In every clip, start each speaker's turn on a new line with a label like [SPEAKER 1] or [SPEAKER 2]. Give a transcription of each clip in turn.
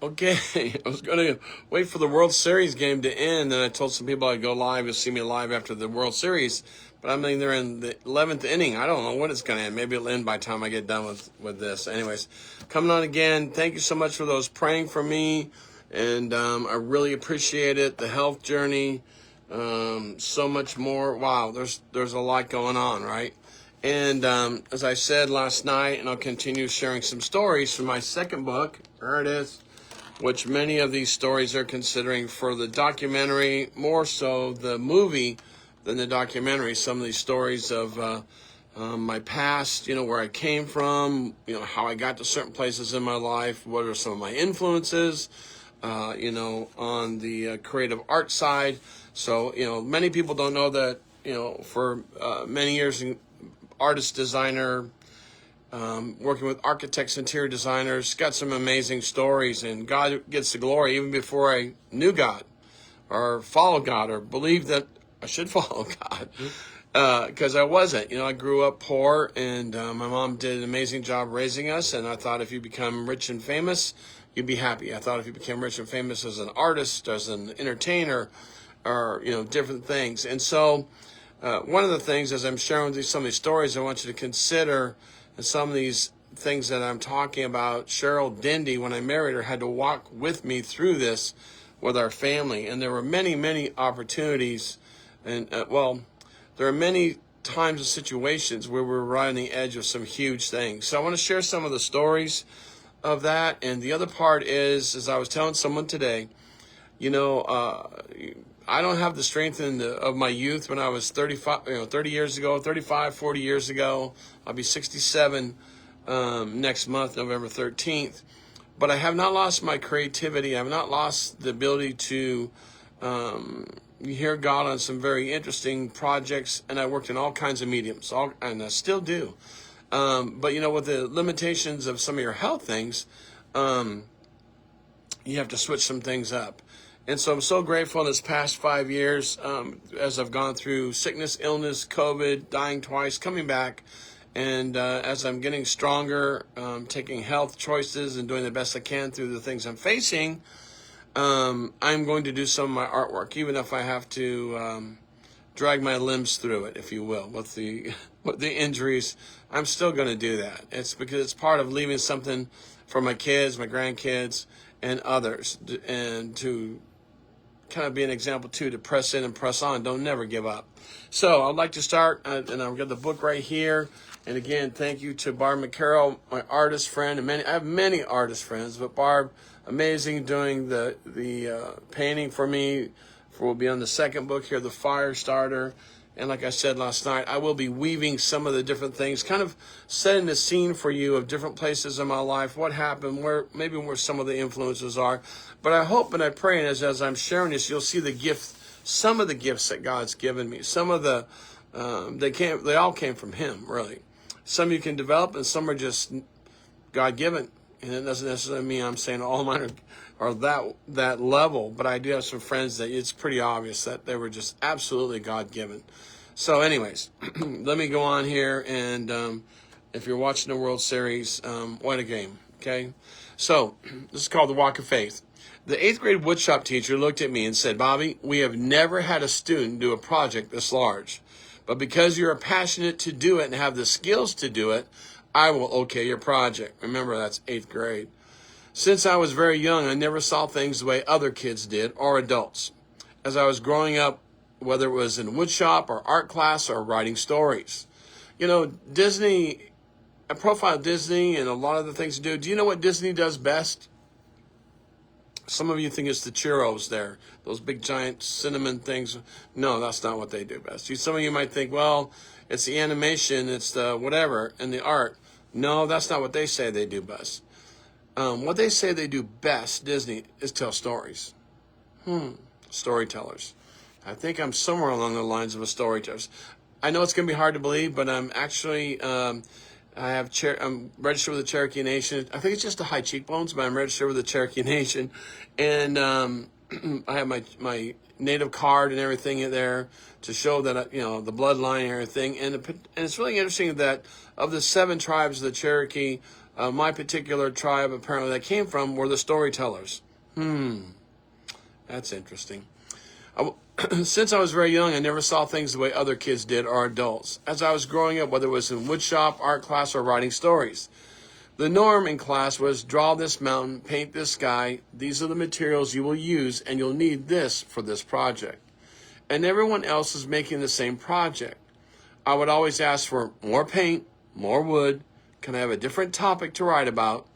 [SPEAKER 1] Okay, I was going to wait for the World Series game to end, and I told some people I'd go live and see me live after the World Series. But I mean, they're in the 11th inning. I don't know when it's going to end. Maybe it'll end by the time I get done with this. Anyways, coming on again. Thank you so much for those praying for me, and I really appreciate it. The health journey, so much more. Wow, there's a lot going on, right? And as I said last night, and I'll continue sharing some stories from my second book. There it is, which many of these stories are considering for the documentary, more so the movie than the documentary. Some of these stories of my past, where I came from, how I got to certain places in my life, what are some of my influences, on the creative art side. So, many people don't know that, for many years, artist, designer, working with architects, interior designers, got some amazing stories, and God gets the glory even before I knew God or followed God or believed that I should follow God, because I wasn't. I grew up poor, and my mom did an amazing job raising us, and I thought if you become rich and famous, you'd be happy. I thought if you became rich and famous as an artist, as an entertainer, or, different things. And so one of the things, as I'm sharing with you some of these stories, I want you to consider some of these things that I'm talking about. Cheryl Dindy, when I married her, had to walk with me through this with our family. And there were many, many opportunities. And, there are many times and situations where we're right on the edge of some huge things. So I want to share some of the stories of that. And the other part is, as I was telling someone today, I don't have the strength of my youth when I was 35, 30 years ago, 35, 40 years ago. I'll be 67 next month, November 13th. But I have not lost my creativity. I have not lost the ability to hear God on some very interesting projects. And I worked in all kinds of mediums, and I still do. But, with the limitations of some of your health things, you have to switch some things up. And so I'm so grateful in this past 5 years, as I've gone through sickness, illness, COVID, dying twice, coming back. And as I'm getting stronger, taking health choices and doing the best I can through the things I'm facing, I'm going to do some of my artwork, even if I have to drag my limbs through it, if you will, with the injuries. I'm still going to do that. It's because it's part of leaving something for my kids, my grandkids, and others, and to kind of be an example too, to press in and press on. Don't never give up. So I'd like to start, and I've got the book right here. And again, thank you to Barb McCarroll, my artist friend, and I have many artist friends, but Barb, amazing, doing the painting for me. Will be on the second book here, The Fire Starter. And like I said last night, I will be weaving some of the different things, kind of setting the scene for you of different places in my life, what happened, where some of the influences are. But I hope and I pray, and as I'm sharing this, you'll see the gift, some of the gifts that God's given me. Some of the, they all came from Him, really. Some you can develop, and some are just God-given. And it doesn't necessarily mean I'm saying all mine are that level, but I do have some friends that it's pretty obvious that they were just absolutely God-given. So anyways, let me go on here, and if you're watching the World Series, what a game, okay? So this is called The Walk of Faith. The 8th grade woodshop teacher looked at me and said, "Bobby, we have never had a student do a project this large, but because you're passionate to do it and have the skills to do it, I will okay your project." Remember, that's 8th grade. "Since I was very young, I never saw things the way other kids did, or adults. As I was growing up, whether it was in woodshop or art class or writing stories." Disney, I profile Disney and a lot of the things they do. Do you know what Disney does best? Some of you think it's the churros there, those big giant cinnamon things. No, that's not what they do best. Some of you might think, well, it's the animation, it's the whatever, and the art. No, that's not what they say they do best. What they say they do best, Disney, is tell stories. Storytellers. I think I'm somewhere along the lines of a storyteller. I know it's going to be hard to believe, but I'm actually, I'm registered with the Cherokee Nation. I think it's just the high cheekbones, but I'm registered with the Cherokee Nation. And I have my native card and everything in there to show that, the bloodline and everything. And it's really interesting that of the 7 tribes of the Cherokee, My particular tribe, apparently, that came from were the storytellers. That's interesting. Since I was very young, I never saw things the way other kids did or adults. As I was growing up, whether it was in woodshop, art class, or writing stories, the norm in class was draw this mountain, paint this sky. These are the materials you will use, and you'll need this for this project. And everyone else is making the same project. I would always ask for more paint, more wood. Can I have a different topic to write about?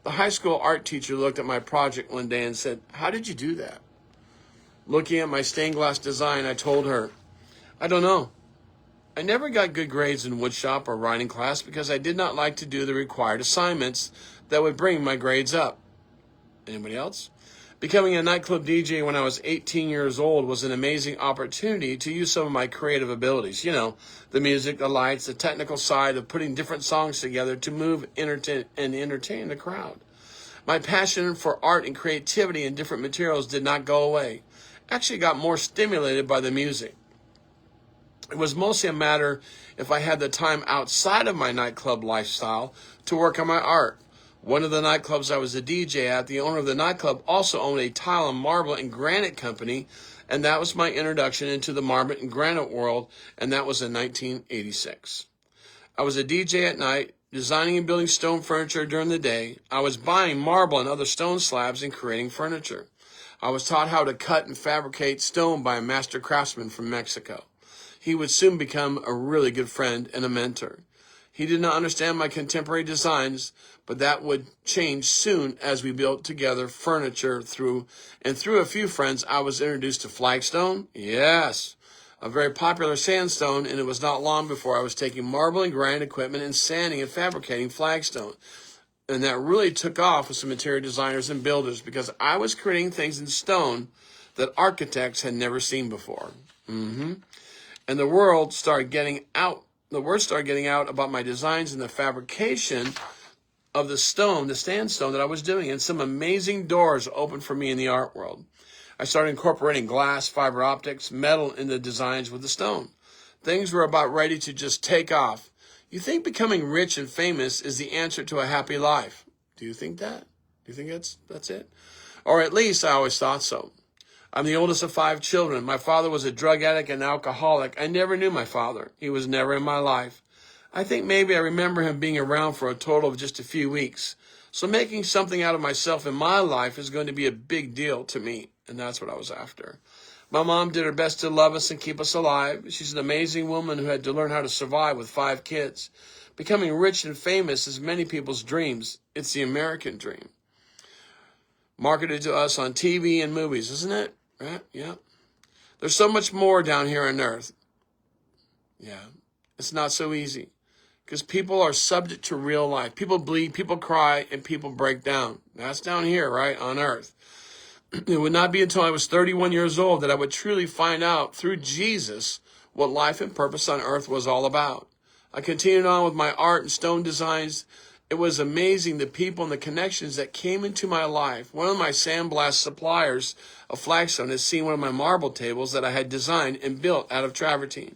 [SPEAKER 1] The high school art teacher looked at my project one day and said, "How did you do that?" Looking at my stained glass design, I told her, "I don't know. I never got good grades in woodshop or writing class because I did not like to do the required assignments that would bring my grades up." Anybody else? Becoming a nightclub DJ when I was 18 years old was an amazing opportunity to use some of my creative abilities. You know, the music, the lights, the technical side of putting different songs together to move, entertain the crowd. My passion for art and creativity and different materials did not go away. Actually got more stimulated by the music. It was mostly a matter if I had the time outside of my nightclub lifestyle to work on my art. One of the nightclubs I was a DJ at, the owner of the nightclub also owned a tile and marble and granite company, and that was my introduction into the marble and granite world, and that was in 1986. I was a DJ at night, designing and building stone furniture during the day. I was buying marble and other stone slabs and creating furniture. I was taught how to cut and fabricate stone by a master craftsman from Mexico. He would soon become a really good friend and a mentor. He did not understand my contemporary designs, but that would change soon as we built together furniture through a few friends. I was introduced to flagstone. Yes, a very popular sandstone, and it was not long before I was taking marble and granite equipment and sanding and fabricating flagstone. And that really took off with some interior designers and builders because I was creating things in stone that architects had never seen before. And the word started getting out about my designs and the fabrication of the sandstone that I was doing. And some amazing doors opened for me in the art world. I started incorporating glass, fiber optics, metal in the designs with the stone. Things were about ready to just take off. You think becoming rich and famous is the answer to a happy life? Do you think that? Do you think that's it? Or at least I always thought so. I'm the oldest of 5 children. My father was a drug addict and alcoholic. I never knew my father. He was never in my life. I think maybe I remember him being around for a total of just a few weeks. So making something out of myself in my life is going to be a big deal to me. And that's what I was after. My mom did her best to love us and keep us alive. She's an amazing woman who had to learn how to survive with 5 kids. Becoming rich and famous is many people's dreams. It's the American dream. Marketed to us on TV and movies, isn't it? Right? Yeah. There's so much more down here on earth. Yeah. It's not so easy. Because people are subject to real life. People bleed, people cry, and people break down. That's down here, right, on earth. It would not be until I was 31 years old that I would truly find out through Jesus what life and purpose on earth was all about. I continued on with my art and stone designs. It was amazing the people and the connections that came into my life. One of my sandblast suppliers of flagstone has seen one of my marble tables that I had designed and built out of travertine.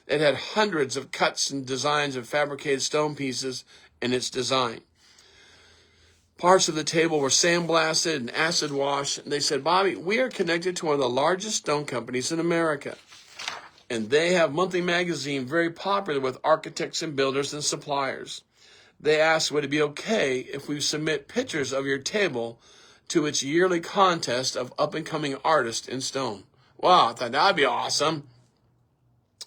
[SPEAKER 1] It had hundreds of cuts and designs of fabricated stone pieces in its design. Parts of the table were sandblasted and acid washed. And they said, "Bobby, we are connected to one of the largest stone companies in America. And they have a monthly magazine very popular with architects and builders and suppliers. They asked, would it be okay if we submit pictures of your table to its yearly contest of up-and-coming artists in stone?" Wow, I thought that'd be awesome.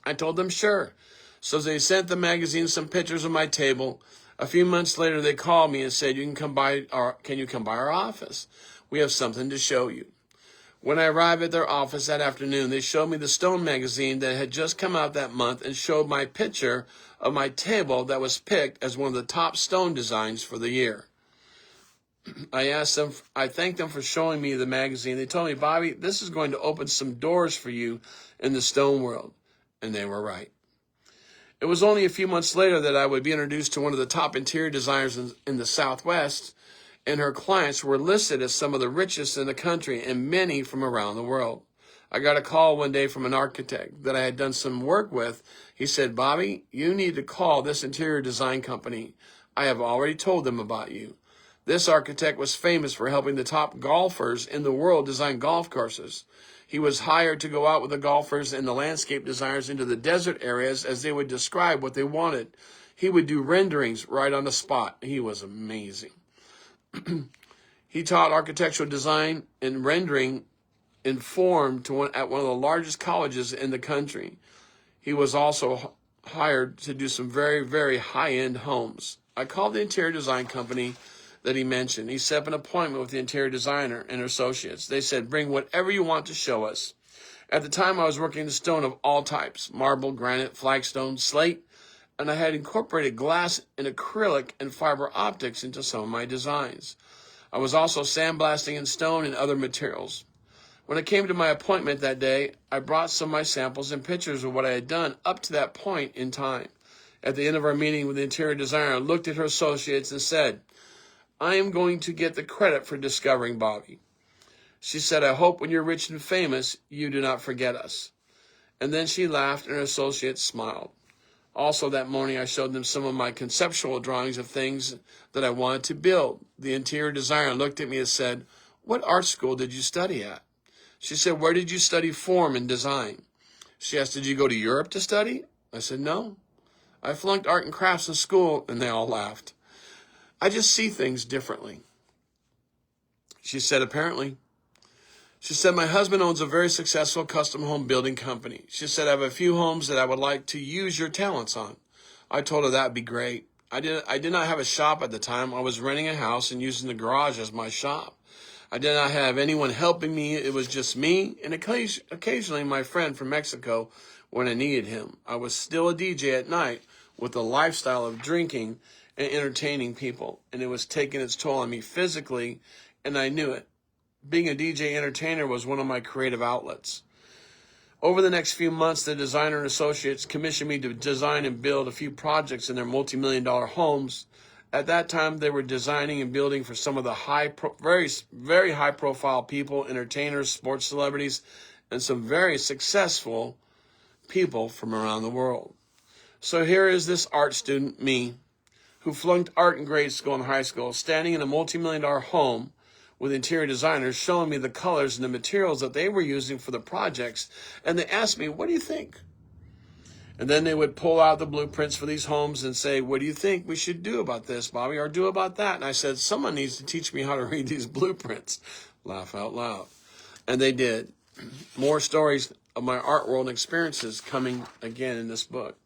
[SPEAKER 1] I told them sure. So they sent the magazine some pictures of my table. A few months later, they called me and said, can you come by our office? We have something to show you. When I arrived at their office that afternoon, they showed me the stone magazine that had just come out that month and showed my picture of my table that was picked as one of the top stone designs for the year. I thanked them for showing me the magazine. They told me, "Bobby, this is going to open some doors for you in the stone world." And they were right. It was only a few months later that I would be introduced to one of the top interior designers in the Southwest, and her clients were listed as some of the richest in the country and many from around the world. I got a call one day from an architect that I had done some work with. He said, "Bobby, you need to call this interior design company. I have already told them about you. This architect was famous for helping the top golfers in the world design golf courses. He was hired to go out with the golfers and the landscape designers into the desert areas as they would describe what they wanted. He would do renderings right on the spot. He was amazing. He taught architectural design and rendering in form at one of the largest colleges in the country. He was also hired to do some very, very high-end homes. I called the interior design company that he mentioned. He set up an appointment with the interior designer and her associates. They said, bring whatever you want to show us. At the time, I was working in stone of all types, marble, granite, flagstone, slate, and I had incorporated glass and acrylic and fiber optics into some of my designs. I was also sandblasting in stone and other materials. When I came to my appointment that day, I brought some of my samples and pictures of what I had done up to that point in time. At the end of our meeting with the interior designer, I looked at her associates and said, I am going to get the credit for discovering Bobby. She said, I hope when you're rich and famous, you do not forget us. And then she laughed and her associates smiled. Also that morning, I showed them some of my conceptual drawings of things that I wanted to build. The interior designer looked at me and said, what art school did you study at? She said, where did you study form and design? She asked, did you go to Europe to study? I said, no. I flunked art and crafts in school, and they all laughed. I just see things differently. She said, apparently. She said, my husband owns a very successful custom home building company. She said, I have a few homes that I would like to use your talents on. I told her that would be great. I did not have a shop at the time. I was renting a house and using the garage as my shop. I did not have anyone helping me. It was just me and occasionally my friend from Mexico when I needed him. I was still a DJ at night with a lifestyle of drinking and entertaining people, and it was taking its toll on me physically, and I knew it. Being a DJ entertainer was one of my creative outlets. Over the next few months, the designer and associates commissioned me to design and build a few projects in their multi-million-dollar homes. At that time, they were designing and building for some of the very high-profile people, entertainers, sports celebrities, and some very successful people from around the world. So here is this art student, me, who flunked art in grade school and high school, standing in a multi-million-dollar home with interior designers showing me the colors and the materials that they were using for the projects. And they asked me, what do you think? And then they would pull out the blueprints for these homes and say, what do you think we should do about this, Bobby, or do about that? And I said, someone needs to teach me how to read these blueprints. Laugh out loud. And they did. More stories of my art world experiences coming again in this book.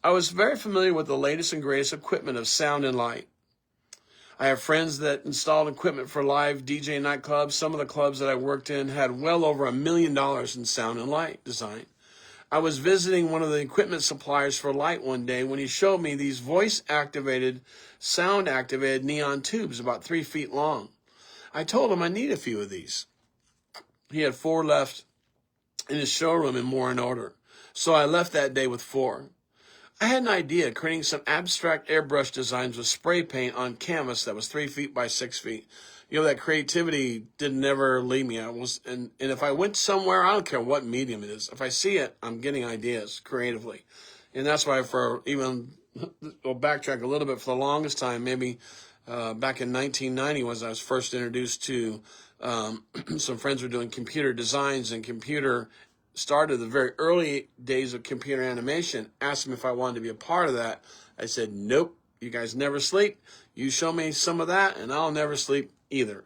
[SPEAKER 1] I was very familiar with the latest and greatest equipment of sound and light. I have friends that installed equipment for live DJ nightclubs. Some of the clubs that I worked in had well over $1 million in sound and light design. I was visiting one of the equipment suppliers for light one day when he showed me these voice-activated, sound-activated neon tubes about 3 feet long. I told him I need a few of these. He had 4 left in his showroom and more in order. So I left that day with 4. I had an idea, creating some abstract airbrush designs with spray paint on canvas that was 3 feet by 6 feet. You know, that creativity did never leave me. And if I went somewhere, I don't care what medium it is. If I see it, I'm getting ideas creatively. And that's why I'll backtrack a little bit, for the longest time, maybe back in 1990 was I was first introduced to, some friends were doing computer designs and started the very early days of computer animation, asked them if I wanted to be a part of that. I said, nope, you guys never sleep. You show me some of that and I'll never sleep either.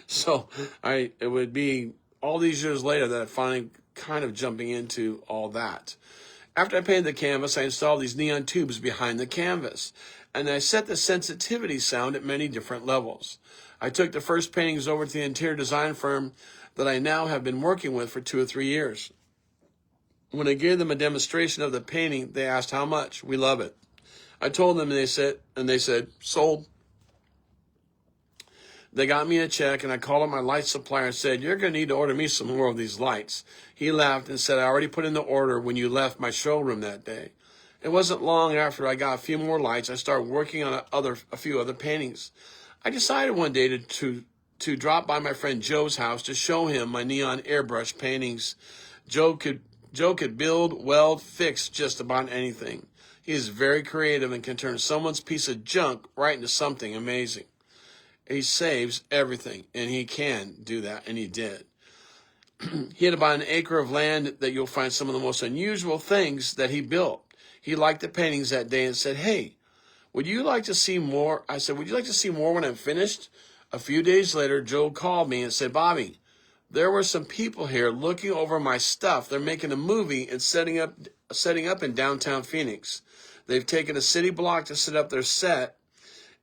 [SPEAKER 1] So it would be all these years later that I finally kind of jumping into all that. After I painted the canvas, I installed these neon tubes behind the canvas, and I set the sensitivity sound at many different levels. I took the first paintings over to the interior design firm that I now have been working with for 2 or 3 years. When I gave them a demonstration of the painting, they asked how much. We love it. I told them, and they said, sold. They got me a check, and I called up my light supplier and said, you're going to need to order me some more of these lights. He laughed and said, I already put in the order when you left my showroom that day. It wasn't long after I got a few more lights, I started working on a few other paintings. I decided one day to drop by my friend Joe's house to show him my neon airbrush paintings. Joe could build, weld, fix just about anything. He is very creative and can turn someone's piece of junk right into something amazing. He saves everything, and he can do that, and he did. He had about an acre of land that you'll find some of the most unusual things that he built. He liked the paintings that day and said, "Hey, would you like to see more?" I said, "Would you like to see more when I'm finished?" A few days later, Joe called me and said, "Bobby, there were some people here looking over my stuff. They're making a movie and setting up in downtown Phoenix. They've taken a city block to set up their set,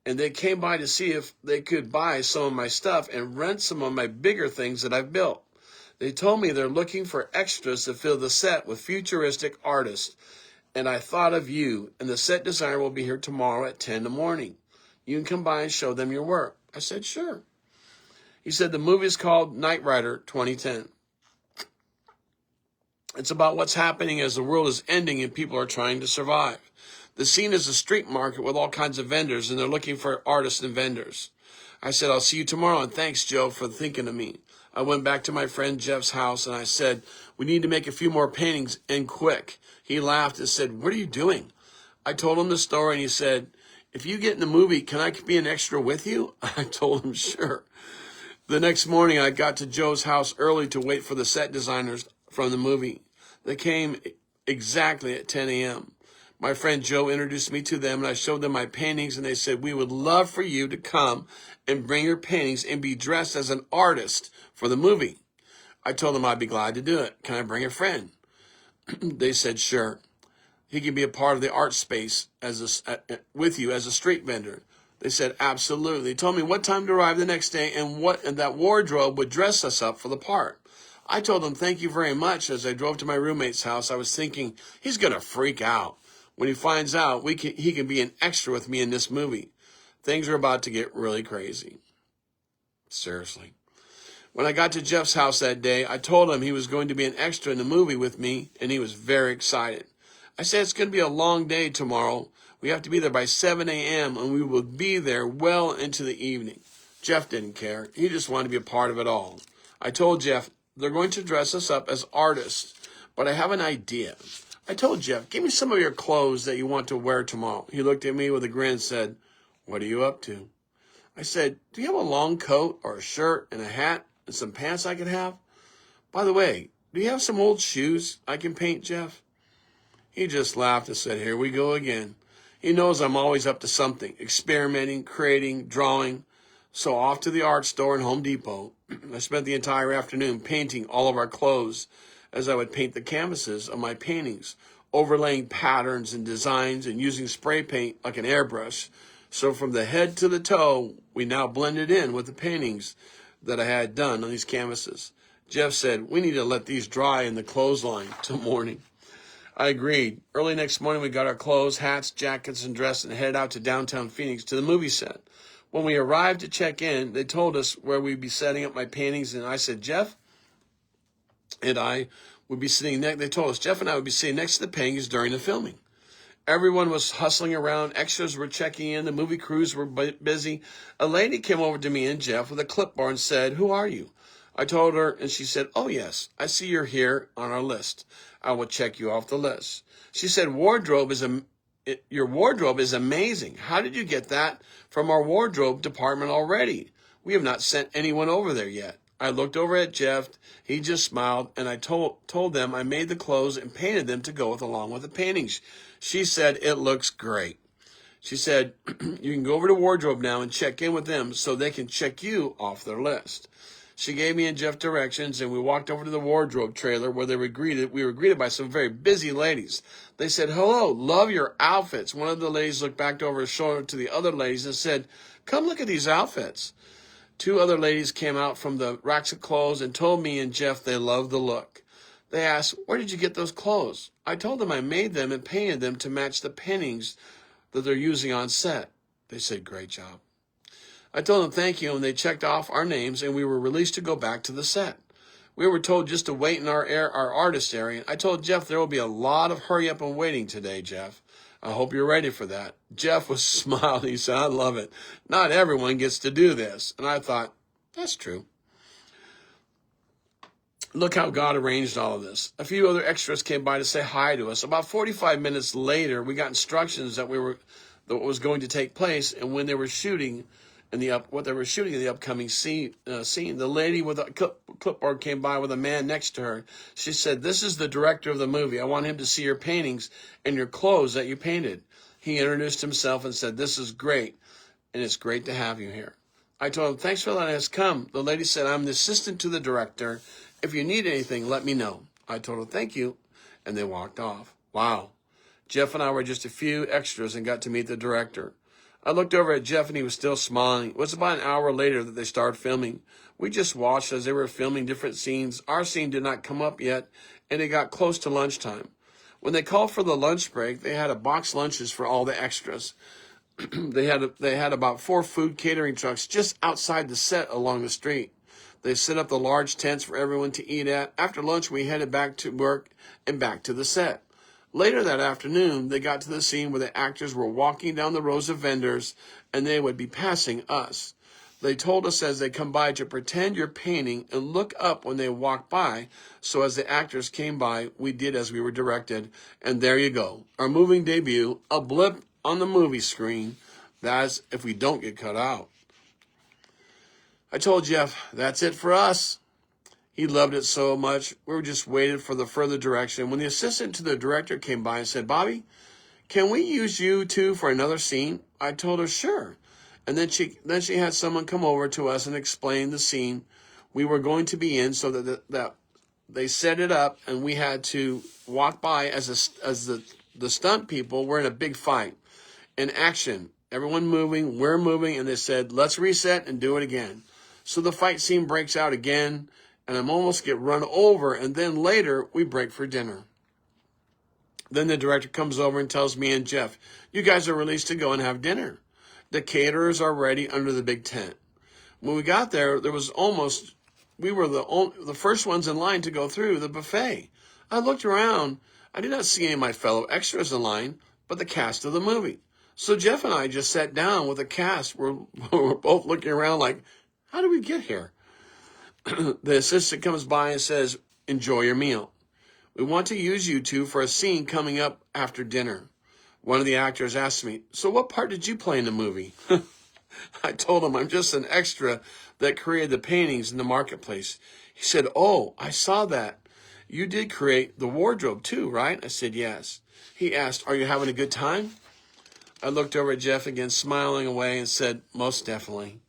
[SPEAKER 1] and they came by to see if they could buy some of my stuff and rent some of my bigger things that I've built. They told me they're looking for extras to fill the set with futuristic artists, and I thought of you, and the set designer will be here tomorrow at 10 in the morning. You can come by and show them your work." I said, "Sure." He said the movie is called Knight Rider 2010. It's about what's happening as the world is ending and people are trying to survive. The scene is a street market with all kinds of vendors, and they're looking for artists and vendors. I said, "I'll see you tomorrow, and thanks, Joe, for thinking of me." I went back to my friend Jeff's house, and I said, "We need to make a few more paintings, and quick." He laughed and said, "What are you doing?" I told him the story, and he said, "If you get in the movie, can I be an extra with you?" I told him, "Sure." The next morning, I got to Joe's house early to wait for the set designers from the movie. They came exactly at 10 a.m. My friend Joe introduced me to them, and I showed them my paintings, and they said, "We would love for you to come and bring your paintings and be dressed as an artist for the movie." I told them I'd be glad to do it. "Can I bring a friend?" They said, "Sure. He can be a part of the art space with you as a street vendor." They said, "Absolutely." They told me what time to arrive the next day and that wardrobe would dress us up for the part. I told them thank you very much. As I drove to my roommate's house, I was thinking, he's going to freak out when he finds out he can be an extra with me in this movie. Things are about to get really crazy. Seriously. When I got to Jeff's house that day, I told him he was going to be an extra in the movie with me, and he was very excited. I said, "It's going to be a long day tomorrow. We have to be there by 7 a.m., and we will be there well into the evening." Jeff didn't care. He just wanted to be a part of it all. I told Jeff, "They're going to dress us up as artists, but I have an idea." I told Jeff, "Give me some of your clothes that you want to wear tomorrow." He looked at me with a grin and said, "What are you up to?" I said, "Do you have a long coat or a shirt and a hat and some pants I could have? By the way, do you have some old shoes I can paint, Jeff?" He just laughed and said, "Here we go again." He knows I'm always up to something, experimenting, creating, drawing. So off to the art store in Home Depot. I spent the entire afternoon painting all of our clothes as I would paint the canvases of my paintings, overlaying patterns and designs and using spray paint like an airbrush. So from the head to the toe, we now blended in with the paintings that I had done on these canvases. Jeff said, "We need to let these dry in the clothesline till morning." I agreed. Early next morning, we got our clothes, hats, jackets, and dress and headed out to downtown Phoenix to the movie set. When we arrived to check in, they told us where we'd be setting up my paintings, and I said, Jeff and I would be sitting next. They told us Jeff and I would be sitting next to the paintings during the filming. Everyone was hustling around. Extras were checking in. The movie crews were busy. A lady came over to me and Jeff with a clipboard and said, "Who are you?" I told her, and she said, "Oh, yes, I see you're here on our list. I will check you off the list." She said, "Your wardrobe is amazing. How did you get that from our wardrobe department already? We have not sent anyone over there yet." I looked over at Jeff. He just smiled, and I told them I made the clothes and painted them to go along with the paintings. She said, "It looks great." She said, "You can go over to wardrobe now and check in with them so they can check you off their list." She gave me and Jeff directions, and we walked over to the wardrobe trailer where we were greeted by some very busy ladies. They said, "Hello, love your outfits." One of the ladies looked back over her shoulder to the other ladies and said, "Come look at these outfits." Two other ladies came out from the racks of clothes and told me and Jeff they loved the look. They asked, "Where did you get those clothes?" I told them I made them and painted them to match the paintings that they're using on set. They said, "Great job." I told them thank you, and they checked off our names, and we were released to go back to the set. We were told just to wait in our artist area. I told Jeff there will be a lot of hurry up and waiting today, Jeff. I hope you're ready for that. Jeff was smiling. He said, "I love it. Not everyone gets to do this." And I thought, that's true. Look how God arranged all of this. A few other extras came by to say hi to us. About 45 minutes later, we got instructions that that was going to take place, and when they were shooting what they were shooting in the upcoming scene, the lady with a clipboard came by with a man next to her. She said, "This is the director of the movie. I want him to see your paintings and your clothes that you painted." He introduced himself and said, "This is great, and it's great to have you here." I told him, "Thanks for letting us come." The lady said, "I'm the assistant to the director. If you need anything, let me know." I told her, "Thank you," and they walked off. Wow. Jeff and I were just a few extras and got to meet the director. I looked over at Jeff and he was still smiling. It was about an hour later that they started filming. We just watched as they were filming different scenes. Our scene did not come up yet, and it got close to lunchtime. When they called for the lunch break, they had a box lunches for all the extras. They had about 4 food catering trucks just outside the set along the street. They set up the large tents for everyone to eat at. After lunch, we headed back to work and back to the set. Later that afternoon, they got to the scene where the actors were walking down the rows of vendors and they would be passing us. They told us as they come by to pretend you're painting and look up when they walk by. So as the actors came by, we did as we were directed. And there you go. Our moving debut, a blip on the movie screen. That's if we don't get cut out. I told Jeff, that's it for us. He loved it so much. We were just waiting for the further direction. When the assistant to the director came by and said, "Bobby, can we use you too for another scene?" I told her, "Sure." And then she had someone come over to us and explain the scene we were going to be in, so that they set it up and we had to walk by as the stunt people were in a big fight. In action, everyone moving, we're moving, and they said, "Let's reset and do it again." So the fight scene breaks out again, and I'm almost get run over, and then later we break for dinner. Then the director comes over and tells me and Jeff, "You guys are released to go and have dinner. The caterers are ready under the big tent." When we got there, we were the first ones in line to go through the buffet. I looked around. I did not see any of my fellow extras in line, but the cast of the movie. So Jeff and I just sat down with the cast. We're both looking around like, how did we get here? The assistant comes by and says, "Enjoy your meal. We want to use you two for a scene coming up after dinner." One of the actors asked me, "So what part did you play in the movie?" I told him I'm just an extra that created the paintings in the marketplace. He said, "Oh, I saw that. You did create the wardrobe too, right?" I said, "Yes." He asked, "Are you having a good time?" I looked over at Jeff again, smiling away, and said, "Most definitely."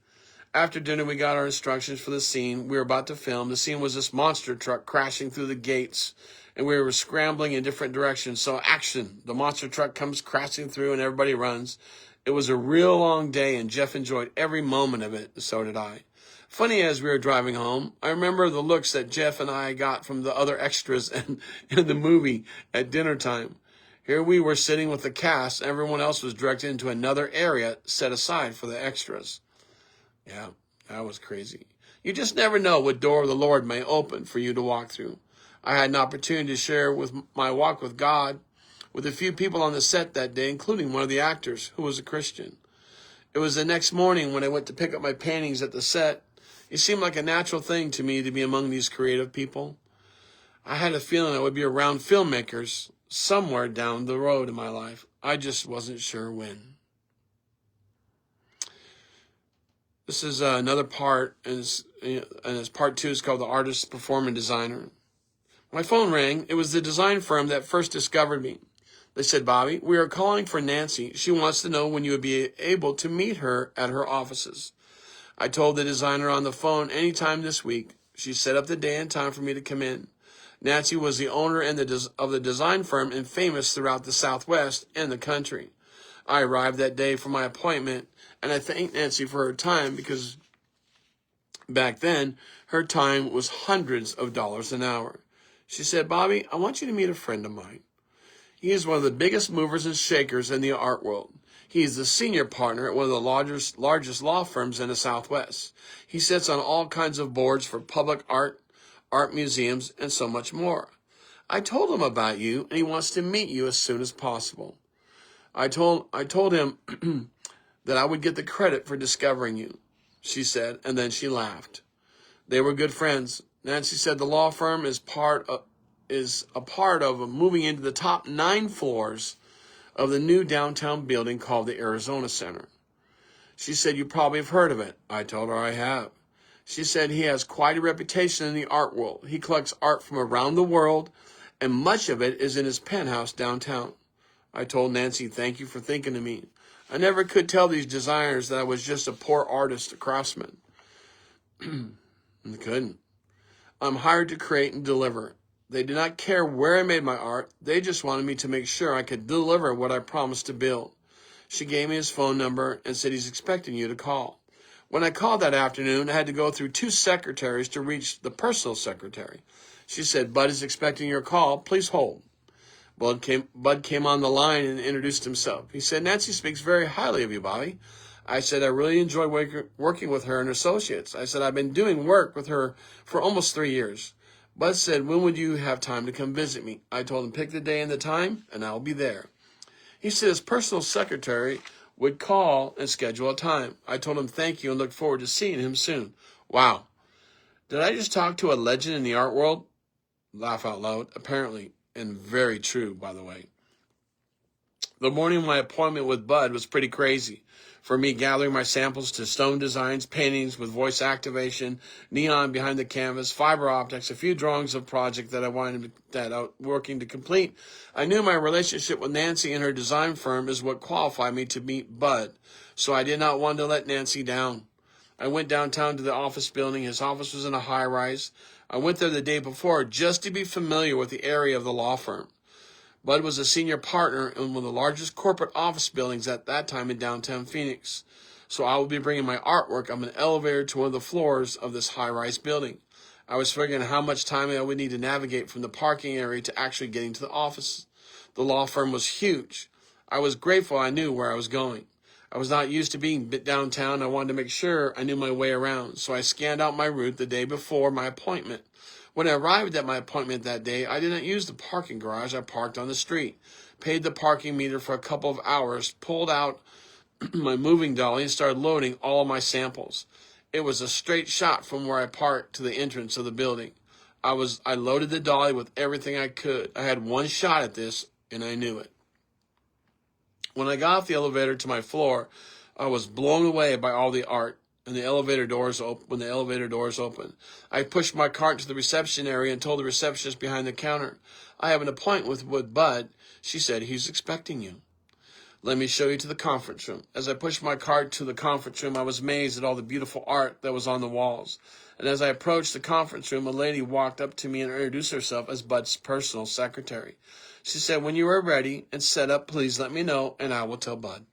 [SPEAKER 1] After dinner, we got our instructions for the scene we were about to film. The scene was this monster truck crashing through the gates, and we were scrambling in different directions. So action, the monster truck comes crashing through and everybody runs. It was a real long day, and Jeff enjoyed every moment of it, and so did I. Funny, as we were driving home, I remember the looks that Jeff and I got from the other extras in the movie at dinner time. Here we were sitting with the cast. Everyone else was directed into another area set aside for the extras. Yeah, that was crazy. You just never know what door the Lord may open for you to walk through. I had an opportunity to share with my walk with God with a few people on the set that day, including one of the actors who was a Christian. It was the next morning when I went to pick up my paintings at the set. It seemed like a natural thing to me to be among these creative people. I had a feeling I would be around filmmakers somewhere down the road in my life. I just wasn't sure when. This is another part, and it's part 2. It's called The Artist, Performer, and Designer. My phone rang. It was the design firm that first discovered me. They said, "Bobby, we are calling for Nancy. She wants to know when you would be able to meet her at her offices." I told the designer on the phone anytime this week. She set up the day and time for me to come in. Nancy was the owner of the design firm and famous throughout the Southwest and the country. I arrived that day for my appointment, and I thanked Nancy for her time because back then, her time was hundreds of dollars an hour. She said, "Bobby, I want you to meet a friend of mine. He is one of the biggest movers and shakers in the art world. He is the senior partner at one of the largest law firms in the Southwest. He sits on all kinds of boards for public art museums, and so much more. I told him about you, and he wants to meet you as soon as possible." I told him that I would get the credit for discovering you, she said, and then she laughed. They were good friends. Nancy said the law firm is a part of moving into the top 9 floors of the new downtown building called the Arizona Center. She said, you probably have heard of it. I told her I have. She said he has quite a reputation in the art world. He collects art from around the world, and much of it is in his penthouse downtown. I told Nancy, thank you for thinking of me. I never could tell these designers that I was just a poor artist, a craftsman. I couldn't. I'm hired to create and deliver. They did not care where I made my art. They just wanted me to make sure I could deliver what I promised to build. She gave me his phone number and said he's expecting you to call. When I called that afternoon, I had to go through 2 secretaries to reach the personal secretary. She said, Bud is expecting your call. Please hold. Bud came on the line and introduced himself. He said, Nancy speaks very highly of you, Bobby. I said, I really enjoy working with her and associates. I said, I've been doing work with her for almost 3 years. Bud said, when would you have time to come visit me? I told him, pick the day and the time, and I'll be there. He said his personal secretary would call and schedule a time. I told him thank you and look forward to seeing him soon. Wow. Did I just talk to a legend in the art world? Laugh out loud. Apparently, and very true, by the way. The morning of my appointment with Bud was pretty crazy. For me, gathering my samples to stone designs, paintings with voice activation, neon behind the canvas, fiber optics, a few drawings of project that I wanted working to complete. I knew my relationship with Nancy and her design firm is what qualified me to meet Bud, so I did not want to let Nancy down. I went downtown to the office building. His office was in a high-rise. I went there the day before just to be familiar with the area of the law firm. Bud was a senior partner in one of the largest corporate office buildings at that time in downtown Phoenix. So I will be bringing my artwork up an elevator to one of the floors of this high-rise building. I was figuring how much time I would need to navigate from the parking area to actually getting to the office. The law firm was huge. I was grateful I knew where I was going. I was not used to being downtown. I wanted to make sure I knew my way around, so I scanned out my route the day before my appointment. When I arrived at my appointment that day, I didn't use the parking garage. I parked on the street, paid the parking meter for a couple of hours, pulled out my moving dolly, and started loading all of my samples. It was a straight shot from where I parked to the entrance of the building. I loaded the dolly with everything I could. I had one shot at this, and I knew it. When I got off the elevator to my floor, I was blown away by all the art. When the elevator doors opened, I pushed my cart to the reception area and told the receptionist behind the counter, I have an appointment with Bud. She said, he's expecting you. Let me show you to the conference room. As I pushed my cart to the conference room, I was amazed at all the beautiful art that was on the walls. And as I approached the conference room, a lady walked up to me and introduced herself as Bud's personal secretary. She said, when you are ready and set up, please let me know, and I will tell Bud.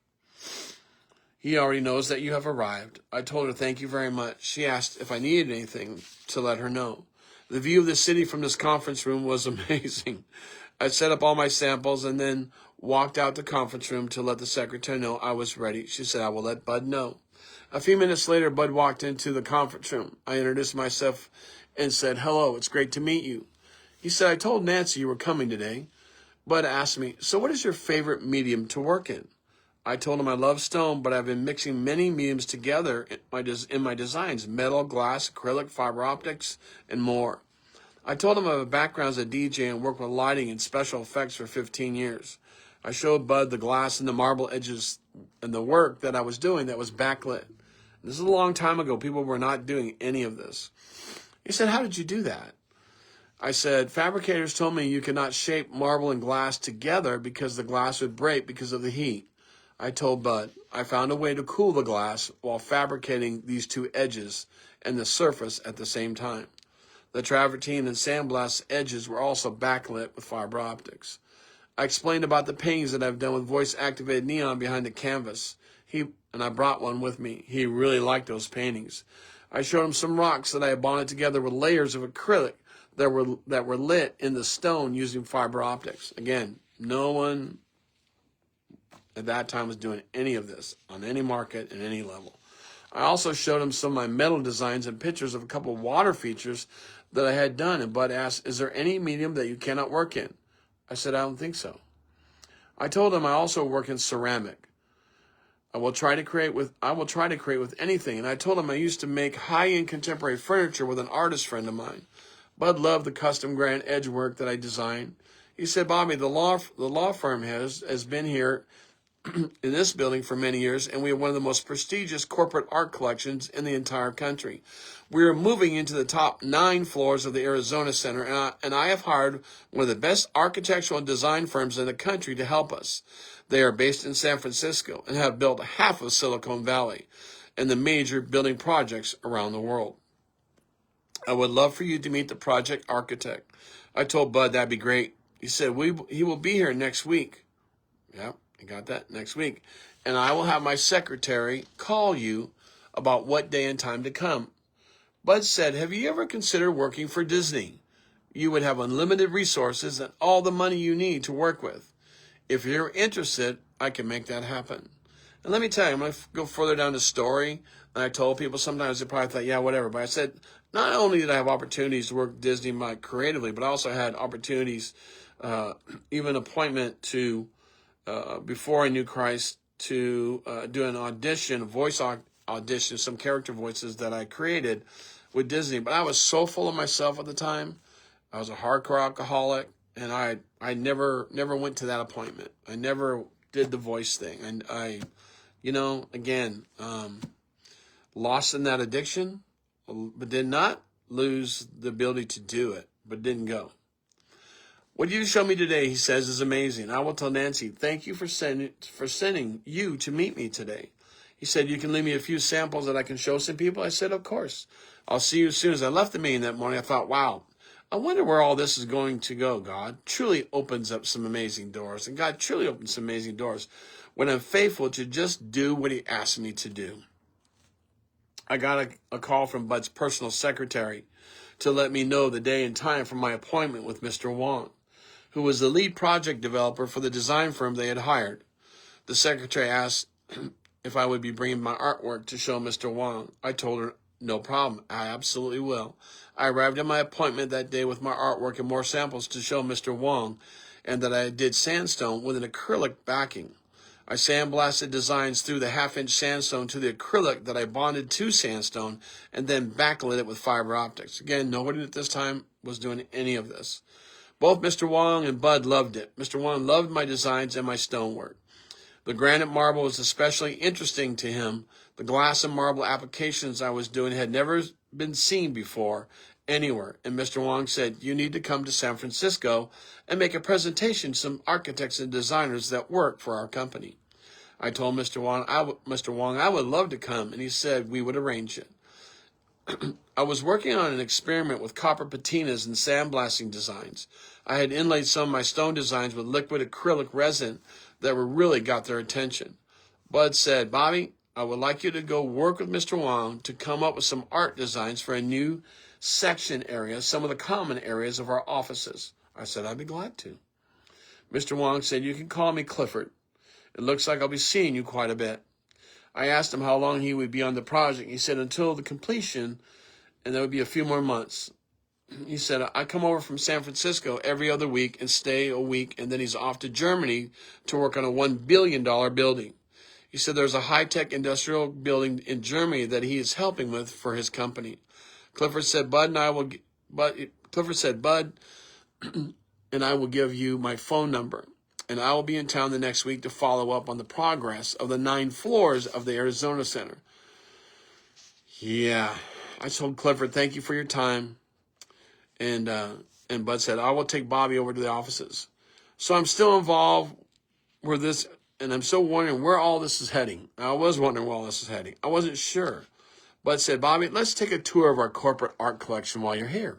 [SPEAKER 1] He already knows that you have arrived. I told her thank you very much. She asked if I needed anything to let her know. The view of the city from this conference room was amazing. I set up all my samples and then walked out the conference room to let the secretary know I was ready. She said, I will let Bud know. A few minutes later, Bud walked into the conference room. I introduced myself and said, hello, it's great to meet you. He said, I told Nancy you were coming today. Bud asked me, so what is your favorite medium to work in? I told him I love stone, but I've been mixing many mediums together in my designs, metal, glass, acrylic, fiber optics, and more. I told him I have a background as a DJ and worked with lighting and special effects for 15 years. I showed Bud the glass and the marble edges and the work that I was doing that was backlit. This is a long time ago. People were not doing any of this. He said, how did you do that? I said, fabricators told me you cannot shape marble and glass together because the glass would break because of the heat. I told Bud, I found a way to cool the glass while fabricating these 2 edges and the surface at the same time. The travertine and sandblast edges were also backlit with fiber optics. I explained about the paintings that I've done with voice-activated neon behind the canvas. And I brought one with me. He really liked those paintings. I showed him some rocks that I had bonded together with layers of acrylic that were lit in the stone using fiber optics. Again, no one at that time was doing any of this on any market at any level. I also showed him some of my metal designs and pictures of a couple of water features that I had done, and Bud asked, is there any medium that you cannot work in? I said, I don't think so. I told him I also work in ceramic. I will try to create with anything. And I told him I used to make high-end contemporary furniture with an artist friend of mine. Bud loved the custom grand edge work that I designed. He said, Bobby, the law firm has been here in this building for many years, and we have one of the most prestigious corporate art collections in the entire country. We are moving into the top 9 floors of the Arizona Center, and I have hired one of the best architectural and design firms in the country to help us. They are based in San Francisco and have built half of Silicon Valley and the major building projects around the world. I would love for you to meet the project architect. I told Bud that'd be great. He said he will be here next week. Yep, you got that, next week. And I will have my secretary call you about what day and time to come. Bud said, have you ever considered working for Disney? You would have unlimited resources and all the money you need to work with. If you're interested, I can make that happen. And let me tell you, I'm going to go further down the story. And I told people sometimes they probably thought, yeah, whatever. But I said, not only did I have opportunities to work Disney creatively, but I also had opportunities, even appointment to, before I knew Christ, to do an audition, voice audition, some character voices that I created with Disney. But I was so full of myself at the time. I was a hardcore alcoholic, and I never went to that appointment. I never did the voice thing. And I, again, lost in that addiction, but did not lose the ability to do it, but didn't go. What you showed me today, he says, is amazing. I will tell Nancy, thank you for sending you to meet me today. He said, you can leave me a few samples that I can show some people. I said, of course. I'll see you as soon as I left the meeting that morning. I thought, wow, I wonder where all this is going to go. God truly opens up some amazing doors. And God truly opens some amazing doors when I'm faithful to just do what he asked me to do. I got a call from Bud's personal secretary to let me know the day and time for my appointment with Mr. Wong, who was the lead project developer for the design firm they had hired. The secretary asked if I would be bringing my artwork to show Mr. Wong. I told her, no problem, I absolutely will. I arrived at my appointment that day with my artwork and more samples to show Mr. Wong, and that I did sandstone with an acrylic backing. I sandblasted designs through the half-inch sandstone to the acrylic that I bonded to sandstone and then backlit it with fiber optics. Again, nobody at this time was doing any of this. Both Mr. Wong and Bud loved it. Mr. Wong loved my designs and my stonework. The granite marble was especially interesting to him. The glass and marble applications I was doing had never been seen before anywhere. And Mr. Wong said, you need to come to San Francisco and make a presentation to some architects and designers that work for our company. I told Mr. Wong, I would love to come, and he said we would arrange it. I was working on an experiment with copper patinas and sandblasting designs. I had inlaid some of my stone designs with liquid acrylic resin that really got their attention. Bud said, Bobby, I would like you to go work with Mr. Wong to come up with some art designs for a new section area, some of the common areas of our offices. I said, I'd be glad to. Mr. Wong said, you can call me Clifford. It looks like I'll be seeing you quite a bit. I asked him how long he would be on the project. He said until the completion, and that would be a few more months. He said, I come over from San Francisco every other week and stay a week, and then he's off to Germany to work on a $1 billion building. He said there's a high-tech industrial building in Germany that he is helping with for his company. Clifford said, Bud and I will give you my phone number, and I will be in town the next week to follow up on the progress of the 9 floors of the Arizona Center. Yeah, I told Clifford, thank you for your time. And Bud said, I will take Bobby over to the offices. So I'm still involved with this, and I'm still wondering where all this is heading. I was wondering where all this is heading. I wasn't sure. Bud said, Bobby, let's take a tour of our corporate art collection while you're here.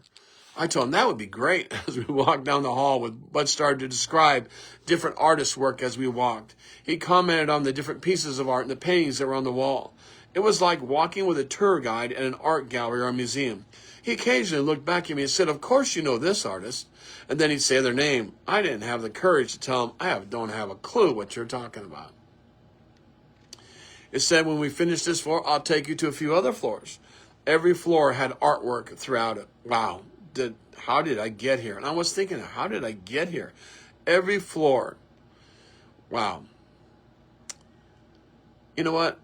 [SPEAKER 1] I told him that would be great. As we walked down the hall, Bud started to describe different artists' work as we walked. He commented on the different pieces of art and the paintings that were on the wall. It was like walking with a tour guide at an art gallery or a museum. He occasionally looked back at me and said, of course you know this artist. And then he'd say their name. I didn't have the courage to tell him, don't have a clue what you're talking about. It said, when we finish this floor, I'll take you to a few other floors. Every floor had artwork throughout it. Wow. How did I get here? And I was thinking, how did I get here? Every floor. Wow. You know what?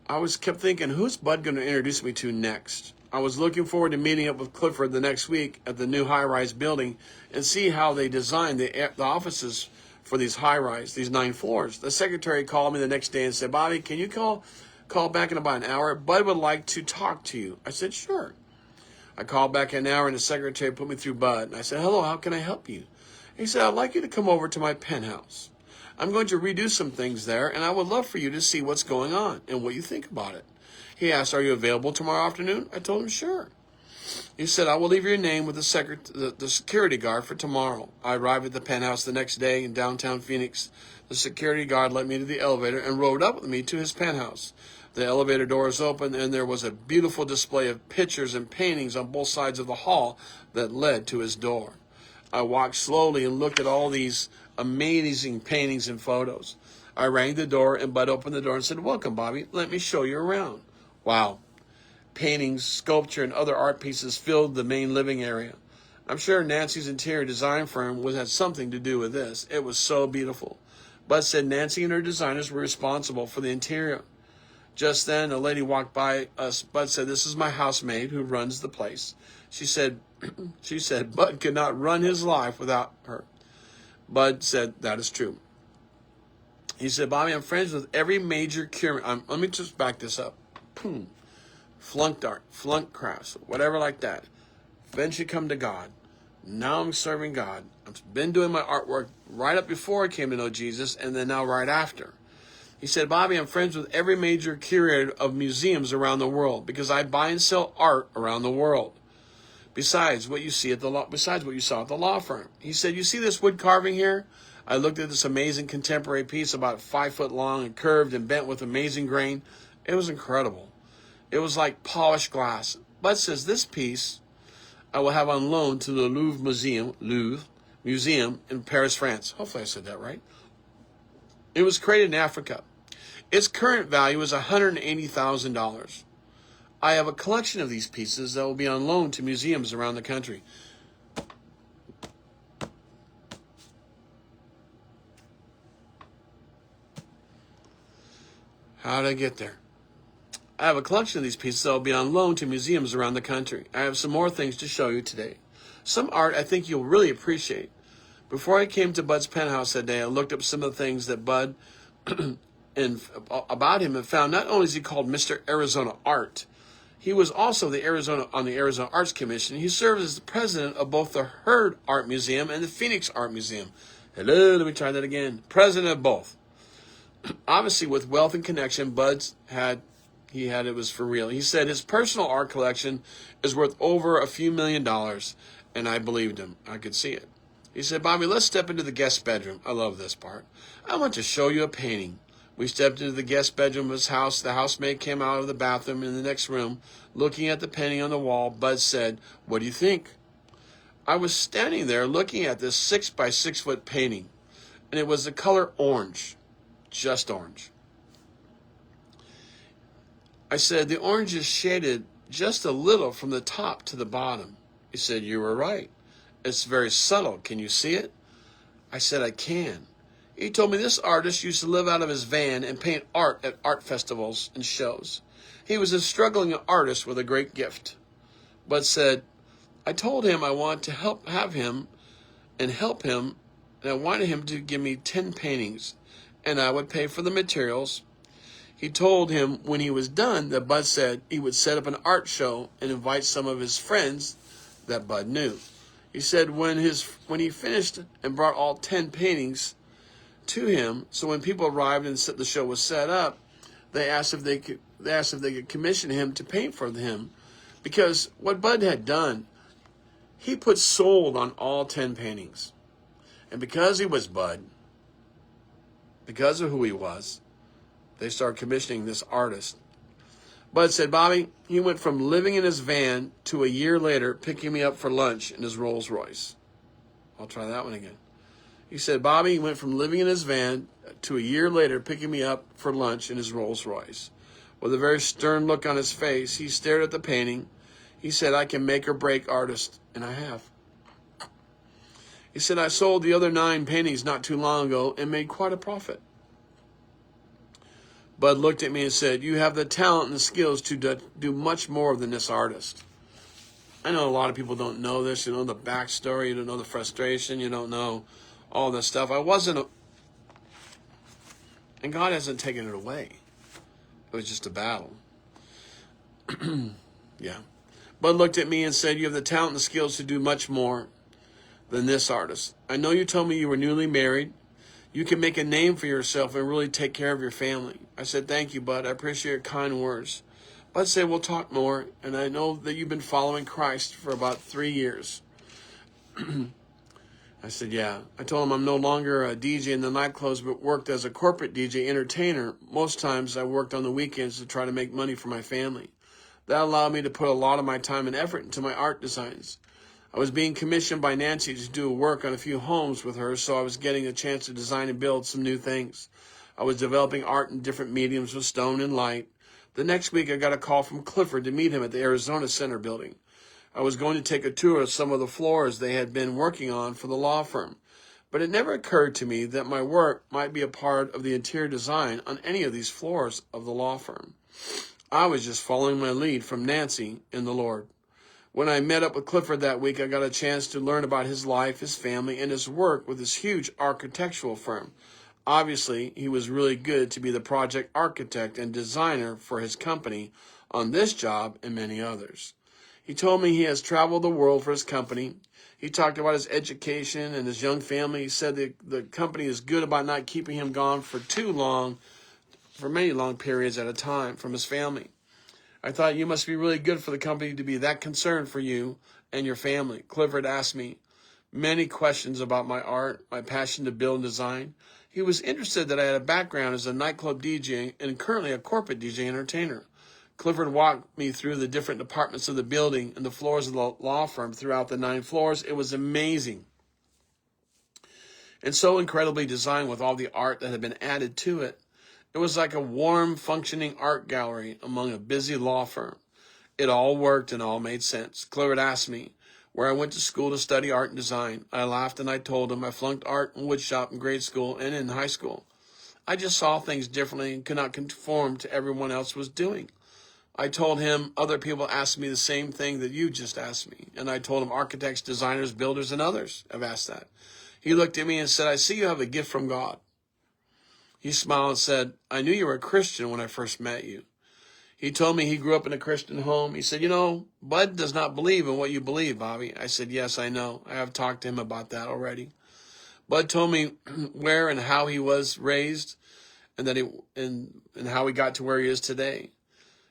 [SPEAKER 1] I kept thinking, who's Bud going to introduce me to next? I was looking forward to meeting up with Clifford the next week at the new high-rise building and see how they designed the offices for these high-rise, these 9 floors. The secretary called me the next day and said, Bobby, can you call back in about an hour? Bud would like to talk to you. I said, sure. I called back in an hour and the secretary put me through Bud. And I said, hello, how can I help you? He said, I'd like you to come over to my penthouse. I'm going to redo some things there, and I would love for you to see what's going on and what you think about it. He asked, are you available tomorrow afternoon? I told him, sure. He said, I will leave your name with the security guard for tomorrow. I arrived at the penthouse the next day in downtown Phoenix. The security guard led me to the elevator and rode up with me to his penthouse. The elevator doors opened, and there was a beautiful display of pictures and paintings on both sides of the hall that led to his door. I walked slowly and looked at all these amazing paintings and photos. I rang the door, and Bud opened the door and said, welcome, Bobby. Let me show you around. Wow. Paintings, sculpture, and other art pieces filled the main living area. I'm sure Nancy's interior design firm would have something to do with this. It was so beautiful. Bud said Nancy and her designers were responsible for the interior. Just then, a lady walked by us. Bud said, this is my housemaid who runs the place. She said, Bud could not run his life without her. Bud said, that is true. He said, Bobby, I'm friends with every major curator. Let me just back this up. Flunked art, flunked crafts, whatever like that. Eventually come to God. Now I'm serving God. I've been doing my artwork right up before I came to know Jesus, and then now right after. He said, Bobby, I'm friends with every major curator of museums around the world because I buy and sell art around the world. Besides what you saw at the law firm. He said, you see this wood carving here? I looked at this amazing contemporary piece about 5 foot long and curved and bent with amazing grain. It was incredible. It was like polished glass. Bud says, this piece I will have on loan to the Louvre Museum in Paris, France. Hopefully I said that right. It was created in Africa. Its current value is $180,000. I have a collection of these pieces that will be on loan to museums around the country. How did I get there? I have a collection of these pieces that will be on loan to museums around the country. I have some more things to show you today. Some art I think you'll really appreciate. Before I came to Bud's penthouse that day, I looked up some of the things that Bud and about him and found not only is he called Mr. Arizona Art, he was also on the Arizona Arts Commission. He served as the president of both the Hurd Art Museum and the Phoenix Art Museum. Hello, let me try that again. President of both. Obviously, with wealth and connection, Bud's it was for real. He said his personal art collection is worth over a few $1 million, and I believed him. I could see it. He said, Bobby, let's step into the guest bedroom. I love this part. I want to show you a painting. We stepped into the guest bedroom of his house. The housemaid came out of the bathroom in the next room. Looking at the painting on the wall, Bud said, what do you think? I was standing there looking at this 6 by 6 foot painting, and it was the color orange, just orange. I said, the orange is shaded just a little from the top to the bottom. He said, you were right. It's very subtle. Can you see it? I said, I can. He told me this artist used to live out of his van and paint art at art festivals and shows. He was a struggling artist with a great gift. But said, I told him I want to help him, and I wanted him to give me 10 paintings, and I would pay for the materials. He told him when he was done that Bud said he would set up an art show and invite some of his friends that Bud knew. He said when he finished and brought all 10 paintings to him, so when people arrived and the show was set up, they asked if they could commission him to paint for them, because what Bud had done, he put sold on all 10 paintings, and because he was Bud, because of who he was, they started commissioning this artist. Bud said, Bobby, he went from living in his van to a year later picking me up for lunch in his Rolls Royce. I'll try that one again. He said, Bobby, he went from living in his van to a year later picking me up for lunch in his Rolls Royce. With a very stern look on his face, he stared at the painting. He said, I can make or break artists, and I have. He said, I sold the other 9 paintings not too long ago and made quite a profit. Bud looked at me and said, "You have the talent and the skills to do much more than this artist." I know a lot of people don't know this. You know the backstory. You don't know the frustration. You don't know all this stuff. And God hasn't taken it away. It was just a battle. Yeah. Bud looked at me and said, "You have the talent and the skills to do much more than this artist. I know you told me you were newly married. You can make a name for yourself and really take care of your family." I said, "Thank you, Bud. I appreciate your kind words." Bud said, "We'll talk more, and I know that you've been following Christ for about 3 years." I said, "Yeah." I told him I'm no longer a DJ in the nightclubs, but worked as a corporate DJ entertainer. Most times I worked on the weekends to try to make money for my family. That allowed me to put a lot of my time and effort into my art designs. I was being commissioned by Nancy to do work on a few homes with her, so I was getting a chance to design and build some new things. I was developing art in different mediums with stone and light. The next week, I got a call from Clifford to meet him at the Arizona Center building. I was going to take a tour of some of the floors they had been working on for the law firm, but it never occurred to me that my work might be a part of the interior design on any of these floors of the law firm. I was just following my lead from Nancy in the Lord. When I met up with Clifford that week, I got a chance to learn about his life, his family, and his work with his huge architectural firm. Obviously, he was really good to be the project architect and designer for his company on this job and many others. He told me he has traveled the world for his company. He talked about his education and his young family. He said the company is good about not keeping him gone for many long periods at a time from his family. I thought, "You must be really good for the company to be that concerned for you and your family." Clifford asked me many questions about my art, my passion to build and design. He was interested that I had a background as a nightclub DJ and currently a corporate DJ entertainer. Clifford walked me through the different departments of the building and the floors of the law firm throughout the 9 floors. It was amazing and so incredibly designed with all the art that had been added to it. It was like a warm, functioning art gallery among a busy law firm. It all worked and all made sense. Clifford asked me where I went to school to study art and design. I laughed and I told him I flunked art and woodshop in grade school and in high school. I just saw things differently and could not conform to everyone else was doing. I told him other people asked me the same thing that you just asked me. And I told him architects, designers, builders, and others have asked that. He looked at me and said, "I see you have a gift from God." He smiled and said, "I knew you were a Christian when I first met you." He told me he grew up in a Christian home. He said, "You know, Bud does not believe in what you believe, Bobby." I said, "Yes, I know. I have talked to him about that already." Bud told me where and how he was raised and and how he got to where he is today.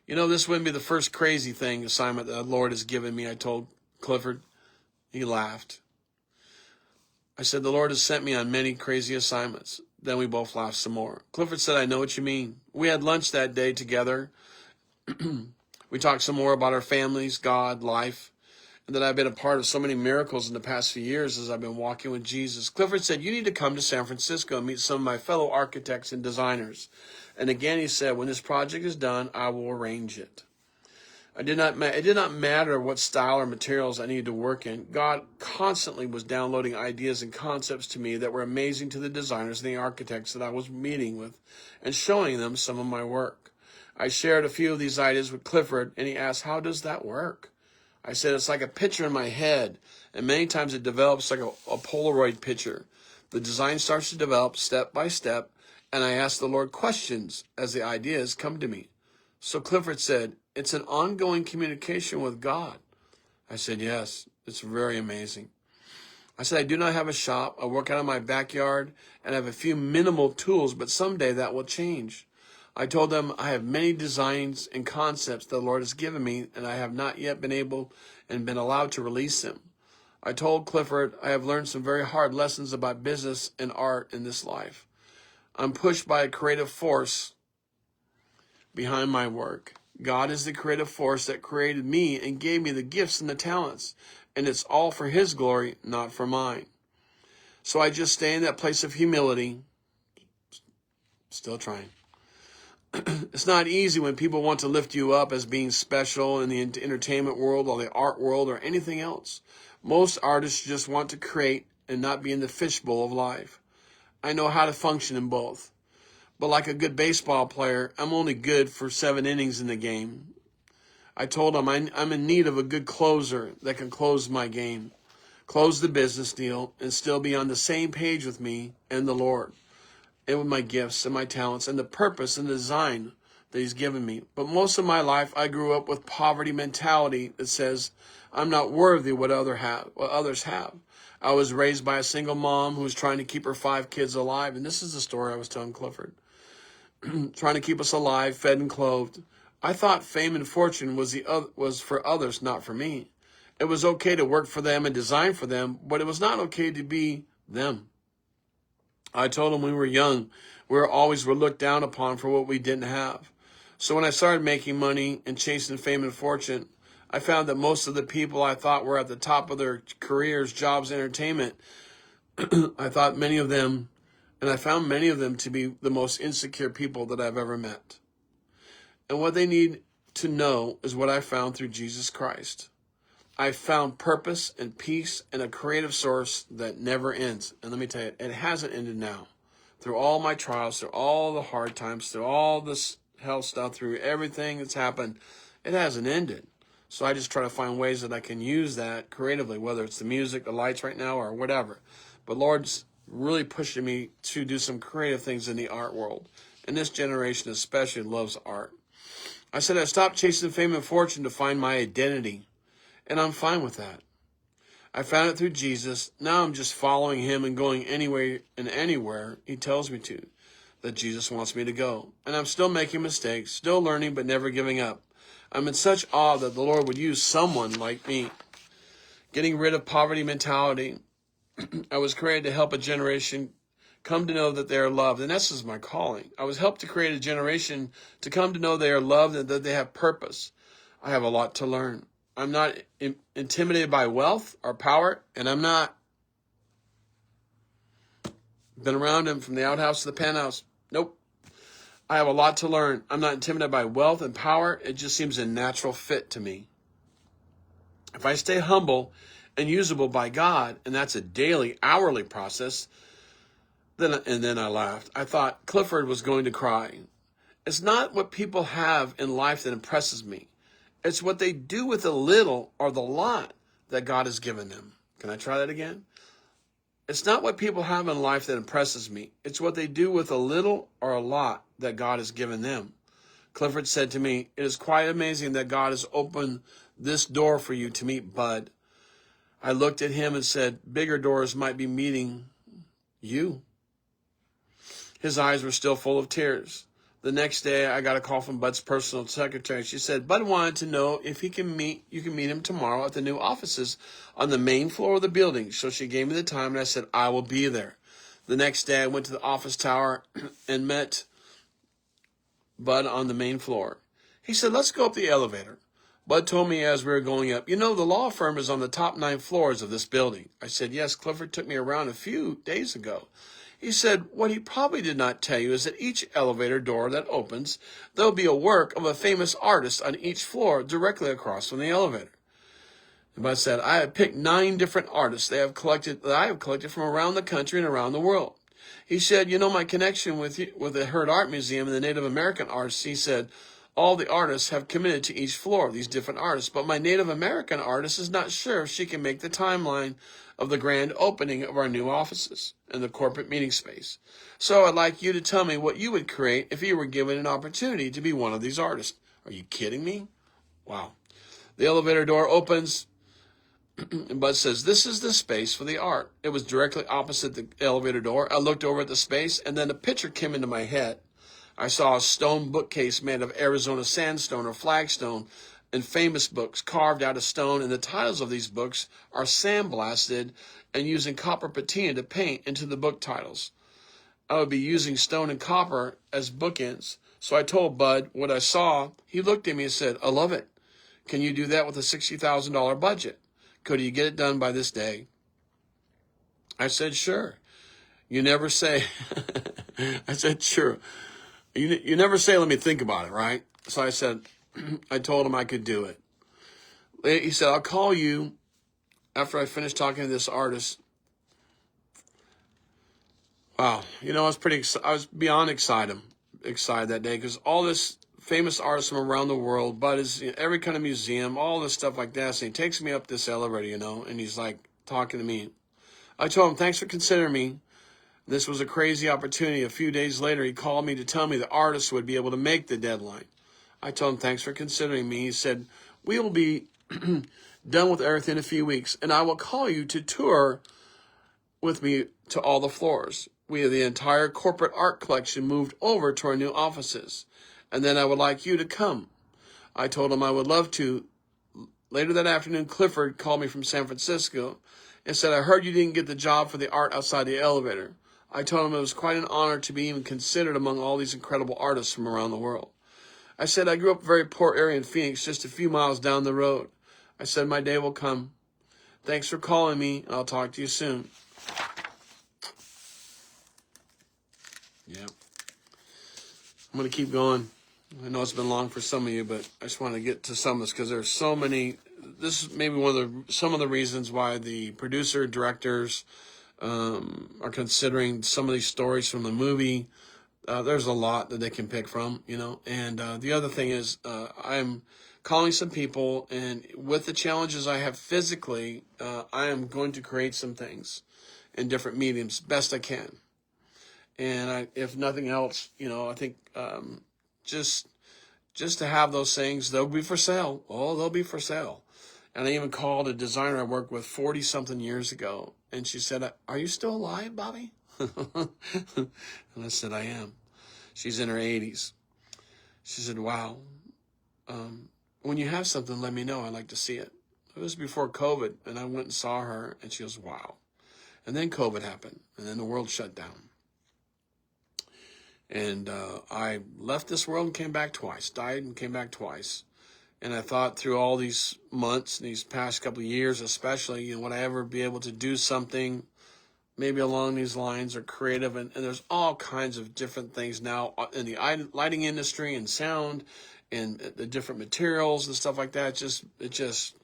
[SPEAKER 1] "You know, this wouldn't be the first crazy assignment that the Lord has given me," I told Clifford. He laughed. I said, "The Lord has sent me on many crazy assignments." Then we both laughed some more. Clifford said, "I know what you mean." We had lunch that day together. We talked some more about our families, God, life, and that I've been a part of so many miracles in the past few years as I've been walking with Jesus. Clifford said, "You need to come to San Francisco and meet some of my fellow architects and designers." And again, he said, "When this project is done, I will arrange it." It did not matter what style or materials I needed to work in. God constantly was downloading ideas and concepts to me that were amazing to the designers and the architects that I was meeting with and showing them some of my work. I shared a few of these ideas with Clifford, and he asked, "How does that work?" I said, "It's like a picture in my head, and many times it develops like a Polaroid picture. The design starts to develop step by step, and I ask the Lord questions as the ideas come to me." So Clifford said, "It's an ongoing communication with God." I said, "Yes, it's very amazing." I said, "I do not have a shop. I work out of my backyard and I have a few minimal tools, but someday that will change." I told them I have many designs and concepts the Lord has given me, and I have not yet been allowed to release them. I told Clifford I have learned some very hard lessons about business and art in this life. I'm pushed by a creative force behind my work. God is the creative force that created me and gave me the gifts and the talents, and it's all for His glory, not for mine. So I just stay in that place of humility, still trying. It's not easy when people want to lift you up as being special in the entertainment world or the art world or anything else. Most artists just want to create and not be in the fishbowl of life. I know how to function in both. But like a good baseball player, I'm only good for 7 innings in the game. I told him I'm in need of a good closer that can close my game, close the business deal, and still be on the same page with me and the Lord, and with my gifts and my talents and the purpose and design that he's given me. But most of my life, I grew up with poverty mentality that says I'm not worthy what others have. I was raised by a single mom who was trying to keep her 5 kids alive. And this is the story I was telling Clifford. Trying to keep us alive, fed and clothed. I thought fame and fortune was for others, not for me. It was okay to work for them and design for them, but it was not okay to be them. I told them when we were young, we were looked down upon for what we didn't have. So when I started making money and chasing fame and fortune, I found that most of the people I thought were at the top of their careers, jobs, entertainment, I found many of them to be the most insecure people that I've ever met. And what they need to know is what I found through Jesus Christ. I found purpose and peace and a creative source that never ends. And let me tell you, it hasn't ended now. Through all my trials, through all the hard times, through all this hell stuff, through everything that's happened, it hasn't ended. So I just try to find ways that I can use that creatively, whether it's the music, the lights right now, or whatever. But Lord's really pushing me to do some creative things in the art world. And this generation especially loves art. I said I stopped chasing fame and fortune to find my identity. And I'm fine with that. I found it through Jesus. Now I'm just following him and going anywhere and anywhere he tells me to, that Jesus wants me to go. And I'm still making mistakes, still learning, but never giving up. I'm in such awe that the Lord would use someone like me. Getting rid of poverty mentality. I was created to help a generation come to know that they are loved. And this is my calling. I was helped to create a generation to come to know they are loved and that they have purpose. I have a lot to learn. I'm not intimidated by wealth or power, and I'm not been around him from the outhouse to the penthouse. Nope. I have a lot to learn. I'm not intimidated by wealth and power. It just seems a natural fit to me. If I stay humble and usable by God, and that's a daily, hourly process, then I laughed. I thought Clifford was going to cry. It's not what people have in life that impresses me. It's what they do with the little or the lot that God has given them. Can I try that again? It's not what people have in life that impresses me. It's what they do with a little or a lot that God has given them. Clifford said to me, "It is quite amazing that God has opened this door for you to meet Bud." I looked at him and said, "Bigger doors might be meeting you." His eyes were still full of tears. The next day, I got a call from Bud's personal secretary. She said, "Bud wanted to know if you can meet him tomorrow at the new offices on the main floor of the building." So she gave me the time, and I said, "I will be there." The next day, I went to the office tower and met Bud on the main floor. He said, "Let's go up the elevator." Bud told me as we were going up, "You know, the law firm is on the top 9 floors of this building." I said, "Yes, Clifford took me around a few days ago." He said, "What he probably did not tell you is that each elevator door that opens, there'll be a work of a famous artist on each floor directly across from the elevator." And Bud said, "I have picked 9 different artists that I have collected from around the country and around the world." He said, "You know, my connection with the Hurd Art Museum and the Native American artists," he said, "all the artists have committed to each floor, these different artists. But my Native American artist is not sure if she can make the timeline of the grand opening of our new offices and the corporate meeting space. So I'd like you to tell me what you would create if you were given an opportunity to be one of these artists." Are you kidding me? Wow. The elevator door opens, and Bud says, "This is the space for the art." It was directly opposite the elevator door. I looked over at the space, and then a picture came into my head. I saw a stone bookcase made of Arizona sandstone or flagstone and famous books carved out of stone, and the titles of these books are sandblasted and using copper patina to paint into the book titles. I would be using stone and copper as bookends. So I told Bud what I saw. He looked at me and said, "I love it. Can you do that with a $60,000 budget? Could you get it done by this day?" I said, "Sure." You never say, I said, "Sure." You never say, "Let me think about it," right? So I said, I told him I could do it. He said, "I'll call you after I finish talking to this artist." Wow. You know, I was beyond excited. excited that day because all this famous artists from around the world, Bud is every kind of museum, all this stuff like that. So he takes me up this elevator, and he's like talking to me. I told him, thanks for considering me. This was a crazy opportunity. A few days later, he called me to tell me the artists would be able to make the deadline. I told him, thanks for considering me. He said, we will be done with everything in a few weeks, and I will call you to tour with me to all the floors. We have the entire corporate art collection moved over to our new offices, and then I would like you to come. I told him I would love to. Later that afternoon, Clifford called me from San Francisco and said, I heard you didn't get the job for the art outside the elevator. I told him it was quite an honor to be even considered among all these incredible artists from around the world. I said, I grew up in a very poor area in Phoenix, just a few miles down the road. I said, my day will come. Thanks for calling me. I'll talk to you soon. Yeah. I'm going to keep going. I know it's been long for some of you, but I just want to get to some of this because there's so many. This is maybe some of the reasons why the producer, directors are considering some of these stories from the movie. There's a lot that they can pick from, And the other thing is I'm calling some people, and with the challenges I have physically, I am going to create some things in different mediums best I can. And if nothing else, I think just to have those things, they'll be for sale. Oh, they'll be for sale. And I even called a designer I worked with 40-something years ago, and she said, are you still alive, Bobby? And I said, I am. She's in her 80s. She said, wow. When you have something, let me know. I'd like to see it. It was before COVID, and I went and saw her, and she goes, wow. And then COVID happened, and then the world shut down. And I left this world and came back twice, died and came back twice. And I thought through all these months, these past couple of years especially, would I ever be able to do something maybe along these lines or creative? And there's all kinds of different things now in the lighting industry and sound and the different materials and stuff like that. It just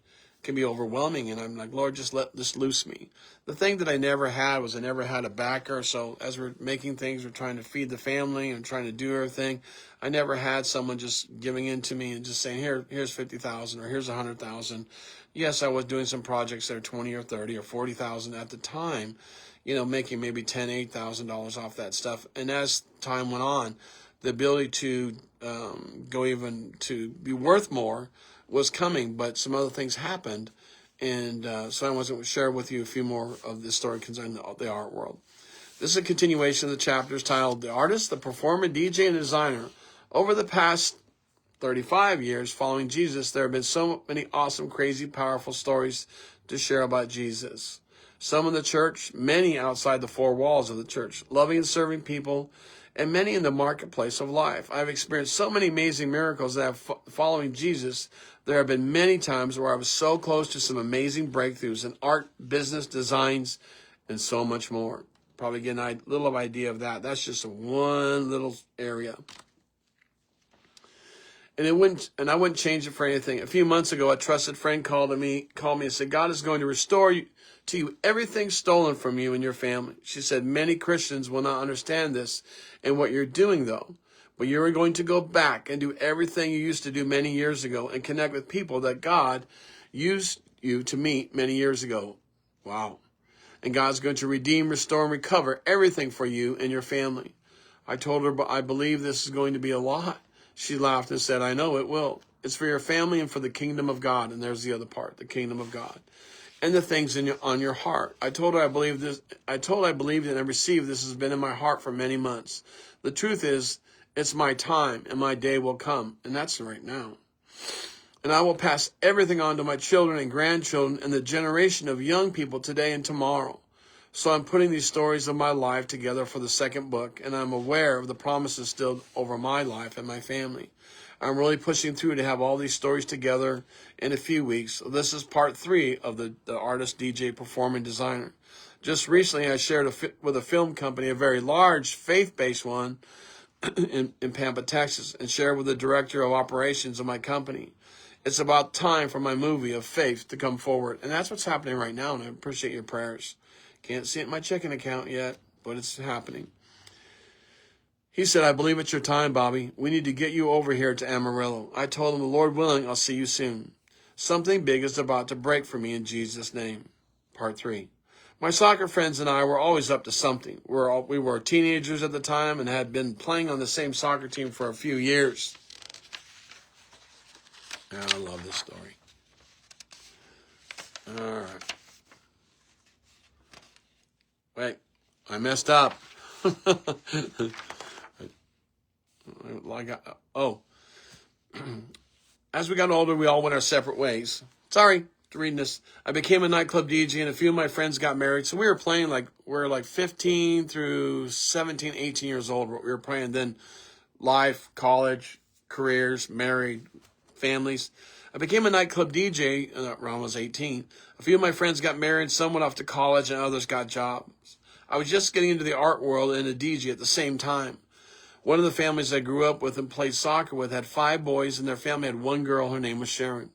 [SPEAKER 1] can be overwhelming. And I'm like, Lord, just let this loose me. The thing that I never had was I never had a backer. So as we're making things, we're trying to feed the family and trying to do everything. I never had someone just giving in to me and just saying, here's 50,000 or here's 100,000. Yes, I was doing some projects that are 20 or 30 or 40,000 at the time, making maybe $10,000, $8,000 off that stuff. And as time went on, the ability to go even to be worth more was coming, but some other things happened. And so I wasn't share with you a few more of the story concerning the art world. This is a continuation of the chapters titled The Artist, the Performer, DJ, and Designer. Over the past 35 years following Jesus, there have been so many awesome, crazy, powerful stories to share about Jesus. Some in the church, many outside the four walls of the church, loving and serving people, and many in the marketplace of life. I've experienced so many amazing miracles that following Jesus, there have been many times where I was so close to some amazing breakthroughs in art, business, designs, and so much more. Probably get a little idea of that. That's just one little area. And I wouldn't change it for anything. A few months ago, a trusted friend called me and said, God is going to restore to you everything stolen from you and your family. She said, many Christians will not understand this and what you're doing, though. But you're going to go back and do everything you used to do many years ago and connect with people that God used you to meet many years ago. Wow. And God's going to redeem, restore, and recover everything for you and your family. I told her, but I believe this is going to be a lot. She laughed and said, I know it will. It's for your family and for the kingdom of God. And there's the other part, the kingdom of God. And the things on your heart. I told her I believed this. I believed and I received this has been in my heart for many months. The truth is, it's my time and my day will come. And that's right now. And I will pass everything on to my children and grandchildren and the generation of young people today and tomorrow. So I'm putting these stories of my life together for the second book, and I'm aware of the promises still over my life and my family. I'm really pushing through to have all these stories together in a few weeks. So this is part 3 of the artist, DJ, performer, and designer. Just recently, I shared with a film company, a very large faith-based one in Pampa, Texas, and shared with the director of operations of my company. It's about time for my movie of faith to come forward. And that's what's happening right now, and I appreciate your prayers. Can't see it in my checking account yet, but it's happening. He said, I believe it's your time, Bobby. We need to get you over here to Amarillo. I told him, the Lord willing, I'll see you soon. Something big is about to break for me in Jesus' name. Part 3. My soccer friends and I were always up to something. We were teenagers at the time and had been playing on the same soccer team for a few years. Yeah, I love this story. All right. Wait, I messed up. As we got older, we all went our separate ways. Sorry to reading this. I became a nightclub DJ, and a few of my friends got married. So we were playing we were like 15 through 17, 18 years old. We were playing then life, college, careers, married, families. I became a nightclub DJ around I was 18. A few of my friends got married, some went off to college, and others got jobs. I was just getting into the art world and a DJ at the same time. One of the families I grew up with and played soccer with had 5 boys, and their family had 1 girl. Her name was Sharon.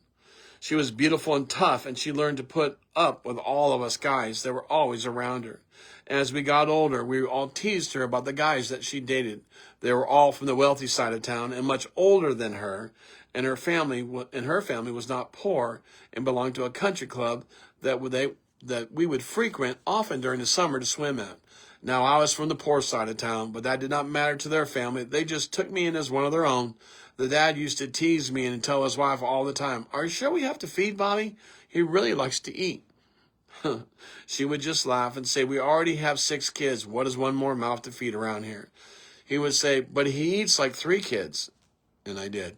[SPEAKER 1] She was beautiful and tough, and she learned to put up with all of us guys that were always around her. And as we got older, we all teased her about the guys that she dated. They were all from the wealthy side of town and much older than her, and her family was not poor and belonged to a country club that we would frequent often during the summer to swim at. Now, I was from the poor side of town, but that did not matter to their family. They just took me in as one of their own. The dad used to tease me and tell his wife all the time, are you sure we have to feed Bobby? He really likes to eat. She would just laugh and say, we already have 6 kids. What is one more mouth to feed around here? He would say, but he eats like 3 kids. And I did.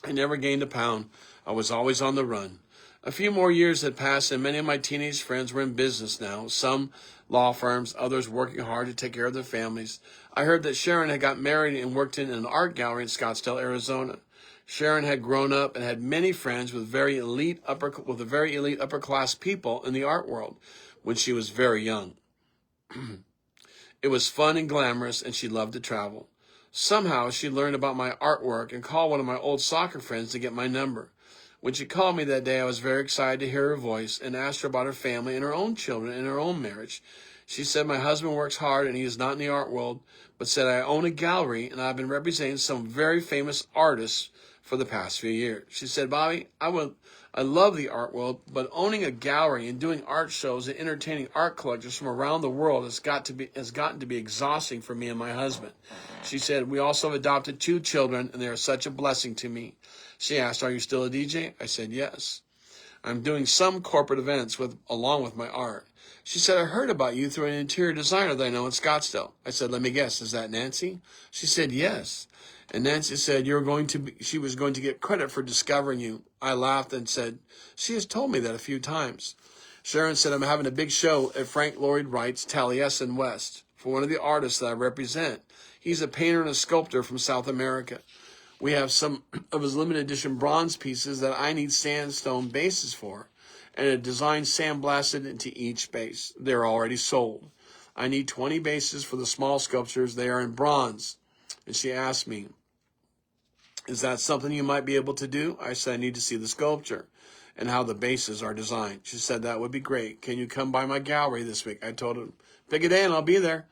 [SPEAKER 1] I never gained a pound. I was always on the run. A few more years had passed, and many of my teenage friends were in business now, some law firms, others working hard to take care of their families. I heard that Sharon had got married and worked in an art gallery in Scottsdale, Arizona. Sharon had grown up and had many friends with very elite upper class people in the art world when she was very young. It was fun and glamorous, and she loved to travel. Somehow she learned about my artwork and called one of my old soccer friends to get my number. When she called me that day, I was very excited to hear her voice and asked her about her family and her own children and her own marriage. She said, my husband works hard and he is not in the art world, but said, I own a gallery and I've been representing some very famous artists for the past few years. She said, Bobby, I love the art world, but owning a gallery and doing art shows and entertaining art collectors from around the world has gotten to be exhausting for me and my husband. She said, we also have adopted 2 children and they are such a blessing to me. She asked, are you still a DJ? I said, yes. I'm doing some corporate events along with my art. She said, I heard about you through an interior designer that I know in Scottsdale. I said, let me guess, is that Nancy? She said, yes. And Nancy said, she was going to get credit for discovering you. I laughed and said, she has told me that a few times. Sharon said, I'm having a big show at Frank Lloyd Wright's Taliesin West for one of the artists that I represent. He's a painter and a sculptor from South America. We have some of his limited edition bronze pieces that I need sandstone bases for, and a design sandblasted into each base. They're already sold. I need 20 bases for the small sculptures. They are in bronze. And she asked me, is that something you might be able to do? I said, I need to see the sculpture and how the bases are designed. She said, that would be great. Can you come by my gallery this week? I told her, pick a day and I'll be there.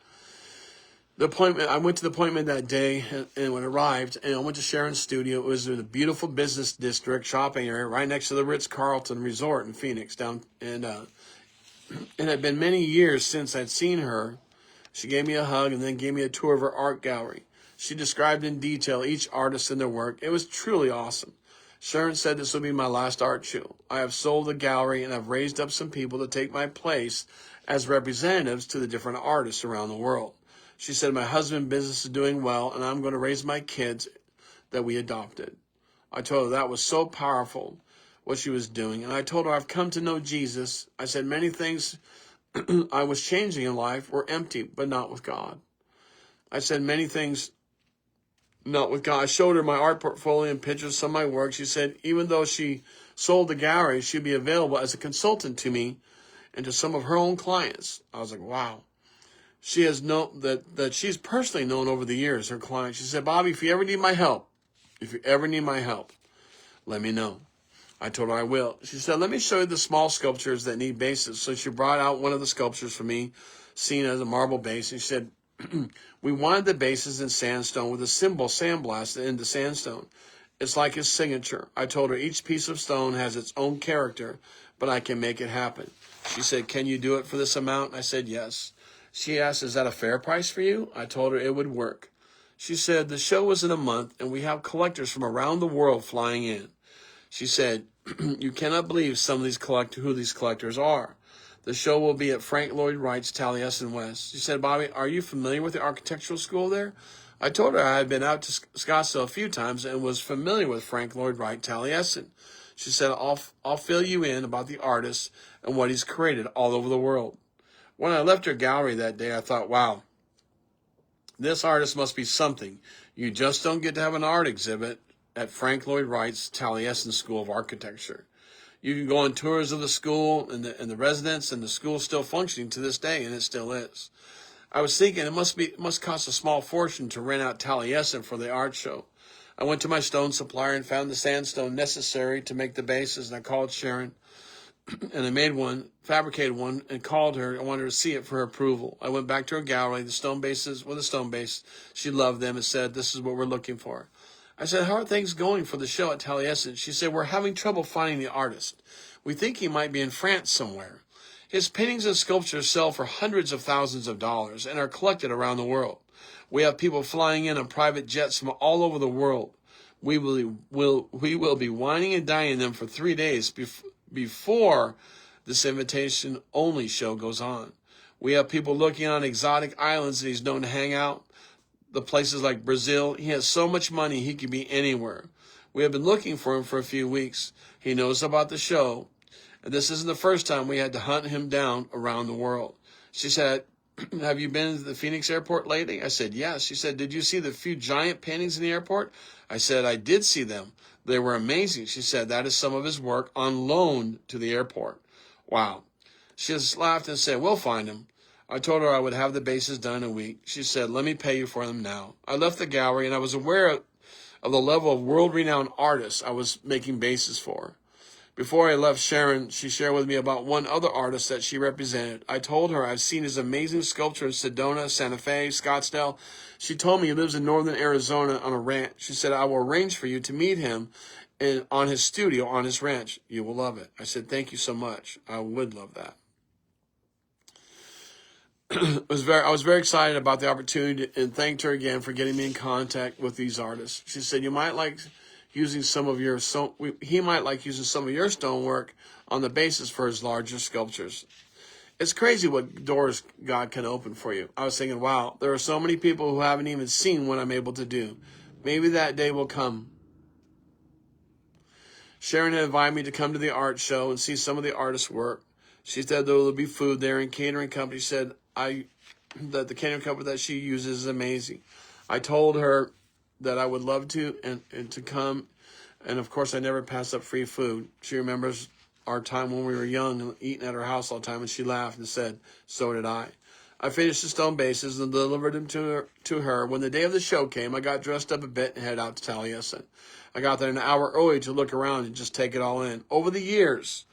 [SPEAKER 1] I went to the appointment that day, and when I arrived, and I went to Sharon's studio. It was in a beautiful business district shopping area right next to the Ritz-Carlton Resort in Phoenix. And it had been many years since I'd seen her. She gave me a hug and then gave me a tour of her art gallery. She described in detail each artist and their work. It was truly awesome. Sharon said this will be my last art show. I have sold the gallery, and I've raised up some people to take my place as representatives to the different artists around the world. She said, my husband's business is doing well, and I'm going to raise my kids that we adopted. I told her that was so powerful, what she was doing. And I told her I've come to know Jesus. I said many things I was changing in life were empty, but not with God. I said many things not with God. I showed her my art portfolio and pictures of some of my work. She said even though she sold the gallery, she'd be available as a consultant to me and to some of her own clients. I was like, wow. She has known that she's personally known over the years, her clients. She said, Bobby, if you ever need my help, let me know. I told her I will. She said, let me show you the small sculptures that need bases. So she brought out one of the sculptures for me, seen as a marble base. And she said, We wanted the bases in sandstone with a symbol sandblasted into sandstone. It's like his signature. I told her each piece of stone has its own character, but I can make it happen. She said, can you do it for this amount? I said, yes. She asked, is that a fair price for you? I told her it would work. She said, the show was in a month, and we have collectors from around the world flying in. She said, you cannot believe who these collectors are. The show will be at Frank Lloyd Wright's Taliesin West. She said, Bobby, are you familiar with the architectural school there? I told her I had been out to Scottsdale a few times and was familiar with Frank Lloyd Wright Taliesin. She said, I'll fill you in about the artist and what he's created all over the world. When I left her gallery that day, I thought, wow, this artist must be something. You just don't get to have an art exhibit at Frank Lloyd Wright's Taliesin School of Architecture. You can go on tours of the school and the residents, and the school is still functioning to this day, and it still is. I was thinking it must cost a small fortune to rent out Taliesin for the art show. I went to my stone supplier and found the sandstone necessary to make the bases, and I called Sharon, and I made one, fabricated one, and called her. I wanted her to see it for her approval. I went back to her gallery. The stone bases were the stone base. She loved them and said, this is what we're looking for. I said, how are things going for the show at Taliesin? She said, we're having trouble finding the artist. We think he might be in France somewhere. His paintings and sculptures sell for hundreds of thousands of dollars and are collected around the world. We have people flying in on private jets from all over the world. We will be wining and dining them for 3 days before this invitation-only show goes on. We have people looking on exotic islands that he's known to hang out. The places like Brazil, he has so much money he could be anywhere. We have been looking for him for a few weeks. He knows about the show, and this isn't the first time we had to hunt him down around the world. She said, have you been to the Phoenix airport lately? I said, yes. She said, did you see the few giant paintings in the airport? I said, I did see them. They were amazing. She said, that is some of his work on loan to the airport. Wow. She just laughed and said, we'll find him. I told her I would have the bases done in a week. She said, let me pay you for them now. I left the gallery, and I was aware of the level of world-renowned artists I was making bases for. Before I left Sharon, she shared with me about one other artist that she represented. I told her I've seen his amazing sculpture in Sedona, Santa Fe, Scottsdale. She told me he lives in northern Arizona on a ranch. She said, I will arrange for you to meet him on his studio on his ranch. You will love it. I said, thank you so much. I would love that. I was very excited about the opportunity and thanked her again for getting me in contact with these artists. She said, he might like using some of your stonework on the basis for his larger sculptures. It's crazy what doors God can open for you. I was thinking, wow, there are so many people who haven't even seen what I'm able to do. Maybe that day will come. Sharon had invited me to come to the art show and see some of the artists' work. She said there will be food there, and catering company said that the catering company that she uses is amazing. I told her that I would love to and to come, and of course I never pass up free food. She remembers our time when we were young and eating at her house all the time, and she laughed and said, so did I. I finished the stone bases and delivered them to her. When the day of the show came, I got dressed up a bit and headed out to Taliesin. I got there an hour early to look around and just take it all in. Over the years,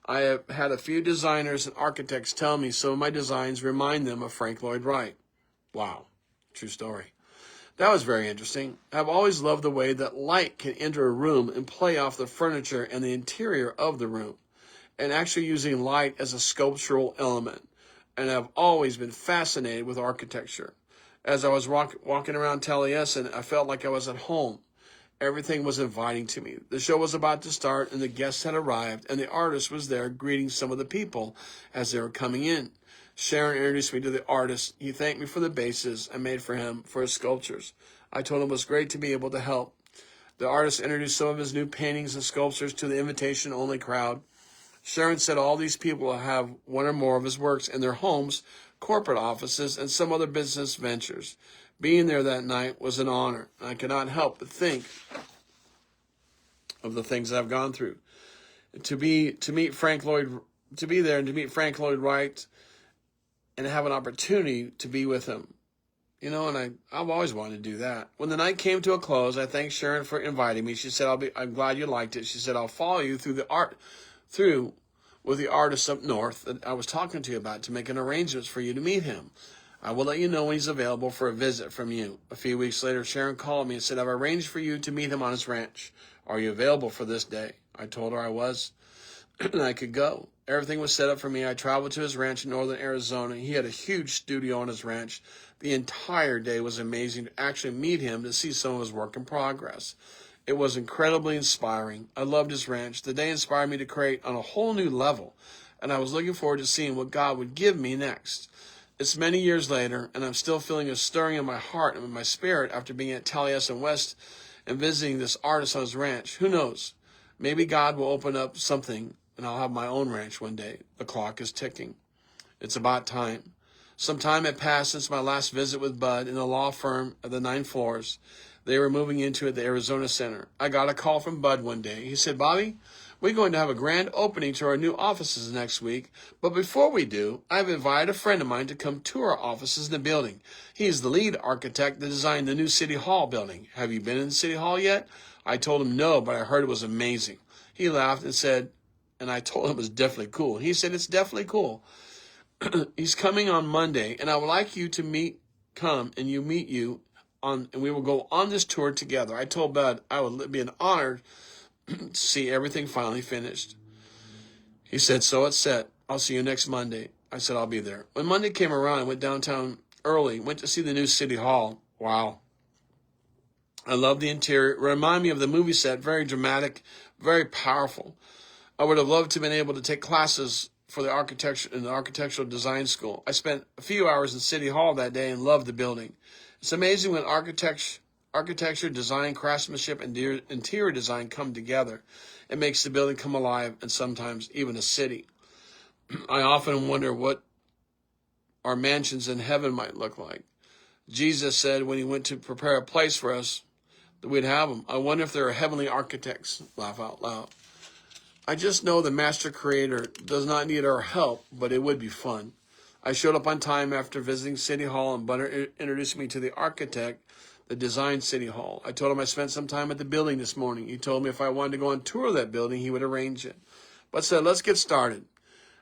[SPEAKER 1] I have had a few designers and architects tell me some of my designs remind them of Frank Lloyd Wright. Wow, true story. That was very interesting. I've always loved the way that light can enter a room and play off the furniture and the interior of the room, and actually using light as a sculptural element. And I've always been fascinated with architecture. As I was walking around Taliesin, I felt like I was at home. Everything was inviting to me. The show was about to start, and the guests had arrived, and the artist was there greeting some of the people as they were coming in. Sharon introduced me to the artist. He thanked me for the bases I made for him for his sculptures. I told him it was great to be able to help. The artist introduced some of his new paintings and sculptures to the invitation-only crowd. Sharon said all these people will have one or more of his works in their homes, corporate offices, and some other business ventures. Being there that night was an honor. I could not help but think of the things that I've gone through. To be there and to meet Frank Lloyd Wright and have an opportunity to be with him. You know, and I've always wanted to do that. When the night came to a close, I thanked Sharon for inviting me. She said, I'm glad you liked it. She said, I'll follow you through with the artist up north that I was talking to you about to make an arrangements for you to meet him. I will let you know when he's available for a visit from you. A few weeks later, Sharon called me and said, I've arranged for you to meet him on his ranch. Are you available for this day? I told her I was, and I could go. Everything was set up for me. I traveled to his ranch in northern Arizona. He had a huge studio on his ranch. The entire day was amazing to actually meet him, to see some of his work in progress. It was incredibly inspiring. I loved his ranch. The day inspired me to create on a whole new level, and I was looking forward to seeing what God would give me next. It's many years later, and I'm still feeling a stirring in my heart and in my spirit after being at Taliesin West and visiting this artist on his ranch. Who knows? Maybe God will open up something, and I'll have my own ranch one day. The clock is ticking. It's about time. Some time had passed since my last visit with Bud in the law firm at the 9 floors. They were moving into the Arizona Center. I got a call from Bud one day. He said, Bobby, we're going to have a grand opening to our new offices next week, but before we do, I've invited a friend of mine to come tour our offices in the building. He's the lead architect that designed the new City Hall building. Have you been in City Hall yet? I told him no, but I heard it was amazing. He laughed and said, and I told him it was definitely cool. He said, it's definitely cool. He's coming on Monday, and I would like you to come and meet you and we will go on this tour together. I told Bud I would be an honor to see everything finally finished. He said, so it's set. I'll see you next Monday. I said, I'll be there. When Monday came around, I went downtown early, went to see the new City Hall. Wow. I love the interior. It reminded me of the movie set. Very dramatic, very powerful. I would have loved to have been able to take classes for the architecture in the architectural design school. I spent a few hours in City Hall that day and loved the building. It's amazing when architecture, design, craftsmanship, and interior design come together. It makes the building come alive, and sometimes even a city. I often wonder what our mansions in heaven might look like. Jesus said when he went to prepare a place for us that we'd have them. I wonder if there are heavenly architects. Laugh out loud. I just know the Master Creator does not need our help, but it would be fun. I showed up on time after visiting City Hall, and Butter introduced me to the architect that designed City Hall. I told him I spent some time at the building this morning. He told me if I wanted to go on tour of that building, he would arrange it. But said, let's get started.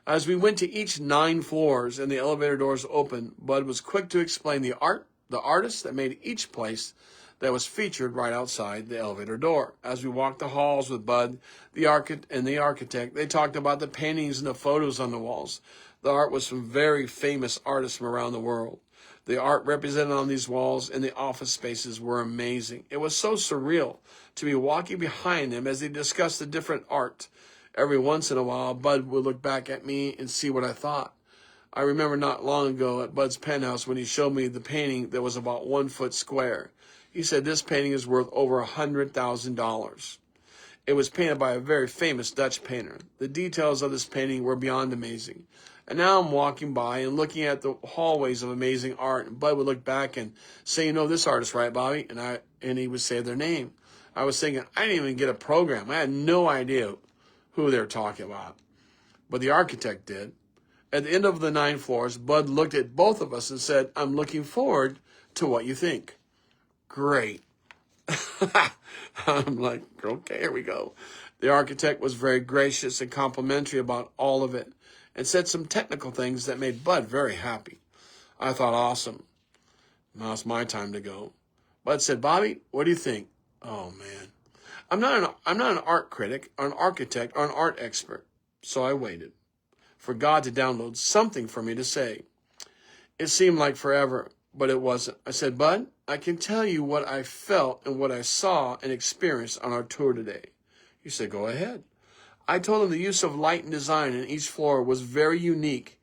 [SPEAKER 1] As we went to each 9 floors and the elevator doors opened, Bud was quick to explain the artist that made each place that was featured right outside the elevator door. As we walked the halls with Bud, the architect, they talked about the paintings and the photos on the walls. The art was from very famous artists from around the world. The art represented on these walls and the office spaces were amazing. It was so surreal to be walking behind them as they discussed the different art. Every once in a while, Bud would look back at me and see what I thought. I remember not long ago at Bud's penthouse when he showed me the painting that was about 1 foot square. He said this painting is worth over $100,000. It was painted by a very famous Dutch painter. The details of this painting were beyond amazing. And now I'm walking by and looking at the hallways of amazing art, and Bud would look back and say, you know this artist, right, Bobby? And he would say their name. I was thinking, I didn't even get a program. I had no idea who they were talking about. But the architect did. At the end of the 9 floors, Bud looked at both of us and said, I'm looking forward to what you think. Great. I'm like, okay, here we go. The architect was very gracious and complimentary about all of it and said some technical things that made Bud very happy. I thought, awesome. Now it's my time to go. Bud said, Bobby, what do you think? Oh, man. I'm not an art critic or an architect or an art expert, so I waited for God to download something for me to say. It seemed like forever, but it wasn't. I said, Bud, I can tell you what I felt and what I saw and experienced on our tour today. He said, go ahead. I told him the use of light and design in each floor was very unique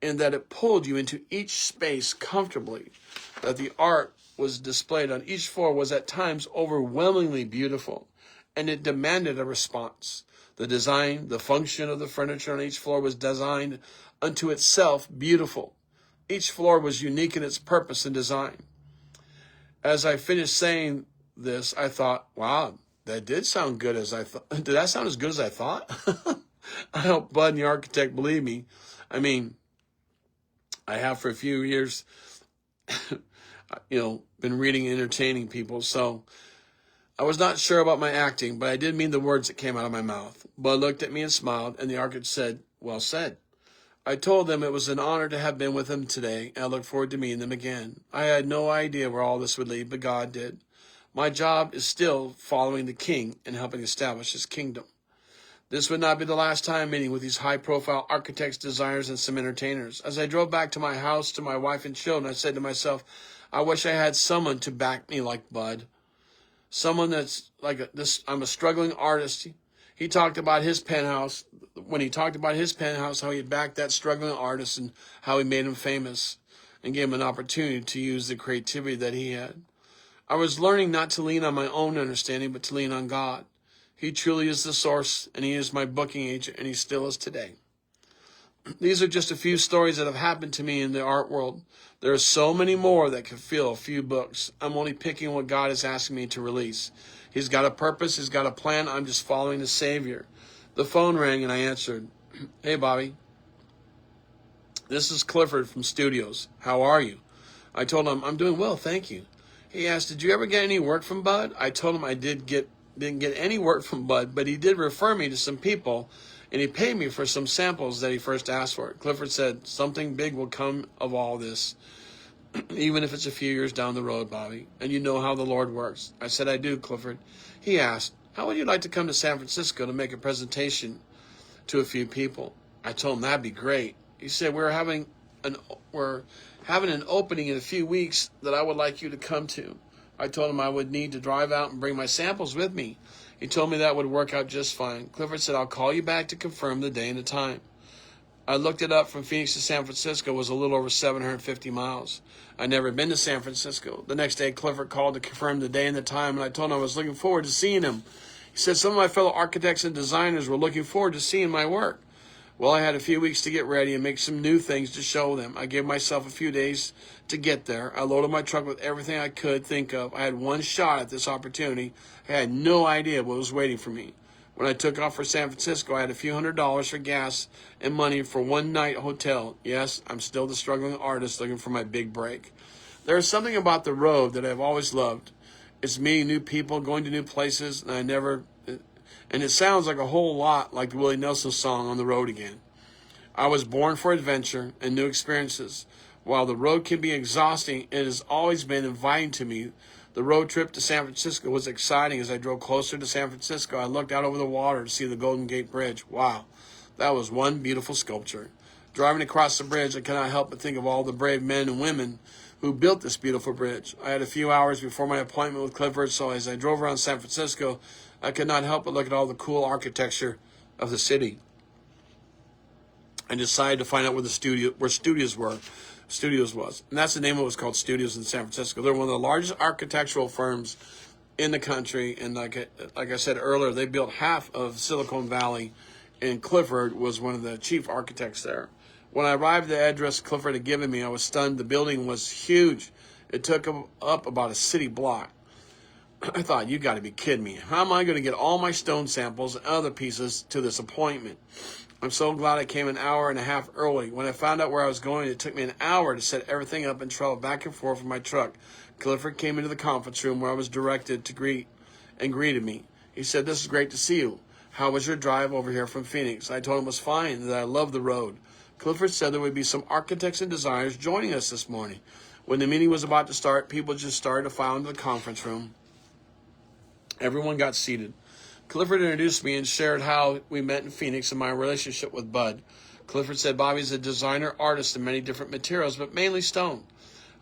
[SPEAKER 1] in that it pulled you into each space comfortably, that the art was displayed on each floor was at times overwhelmingly beautiful, and it demanded a response. The design, the function of the furniture on each floor was designed unto itself beautiful. Each floor was unique in its purpose and design. As I finished saying this, I thought, wow, that did sound good as I thought. Did that sound as good as I thought? I hope Bud and the architect believe me. I mean, I have for a few years, been reading and entertaining people. So I was not sure about my acting, but I did mean the words that came out of my mouth. Bud looked at me and smiled, and the architect said, well said. I told them it was an honor to have been with them today, and I look forward to meeting them again. I had no idea where all this would lead, but God did. My job is still following the King and helping establish his kingdom. This would not be the last time meeting with these high-profile architects, designers, and some entertainers. As I drove back to my house to my wife and children, I said to myself, I wish I had someone to back me like Bud. Someone that's like this. I'm a struggling artist. He talked about his penthouse. When he talked about his penthouse, how he backed that struggling artist and how he made him famous and gave him an opportunity to use the creativity that he had. I was learning not to lean on my own understanding, but to lean on God. He truly is the source, and he is my booking agent, and he still is today. These are just a few stories that have happened to me in the art world. There are so many more that could fill a few books. I'm only picking what God is asking me to release. He's got a purpose. He's got a plan. I'm just following the Savior. The phone rang, and I answered. Hey, Bobby. This is Clifford from Studios. How are you? I told him, I'm doing well, thank you. He asked, did you ever get any work from Bud? I told him I didn't get any work from Bud, but he did refer me to some people, and he paid me for some samples that he first asked for. Clifford said, something big will come of all this, even if it's a few years down the road, Bobby, and you know how the Lord works. I said, I do, Clifford. He asked, how would you like to come to San Francisco to make a presentation to a few people? I told him that'd be great. He said, we're having an opening in a few weeks that I would like you to come to. I told him I would need to drive out and bring my samples with me. He told me that would work out just fine. Clifford said, I'll call you back to confirm the day and the time. I looked it up. From Phoenix to San Francisco was a little over 750 miles. I'd never been to San Francisco. The next day, Clifford called to confirm the day and the time, and I told him I was looking forward to seeing him. He said some of my fellow architects and designers were looking forward to seeing my work. Well, I had a few weeks to get ready and make some new things to show them. I gave myself a few days to get there. I loaded my truck with everything I could think of. I had one shot at this opportunity. I had no idea what was waiting for me. When I took off for San Francisco, I had a few $100s for gas and money for one-night hotel. Yes, I'm still the struggling artist looking for my big break. There is something about the road that I've always loved. It's meeting new people, going to new places, and it sounds like a whole lot like the Willie Nelson song, On the Road Again. I was born for adventure and new experiences. While the road can be exhausting, it has always been inviting to me. The road trip to San Francisco was exciting. As I drove closer to San Francisco, I looked out over the water to see the Golden Gate Bridge. Wow, that was one beautiful sculpture. Driving across the bridge, I cannot help but think of all the brave men and women who built this beautiful bridge. I had a few hours before my appointment with Clifford, so as I drove around San Francisco, I could not help but look at all the cool architecture of the city. I decided to find out where Studios was. And that's the name of it, was called Studios in San Francisco. They're one of the largest architectural firms in the country. And like I said earlier, they built half of Silicon Valley, and Clifford was one of the chief architects there. When I arrived at the address Clifford had given me, I was stunned. The building was huge. It took up about a city block. I thought, you got to be kidding me. How am I going to get all my stone samples and other pieces to this appointment? I'm so glad I came an hour and a half early. When I found out where I was going, it took me an hour to set everything up and travel back and forth with my truck. Clifford came into the conference room where I was directed to greeted me. He said, this is great to see you. How was your drive over here from Phoenix? I told him it was fine and that I loved the road. Clifford said there would be some architects and designers joining us this morning. When the meeting was about to start, people just started to file into the conference room. Everyone got seated. Clifford introduced me and shared how we met in Phoenix and my relationship with Bud. Clifford said Bobby's a designer artist in many different materials, but mainly stone.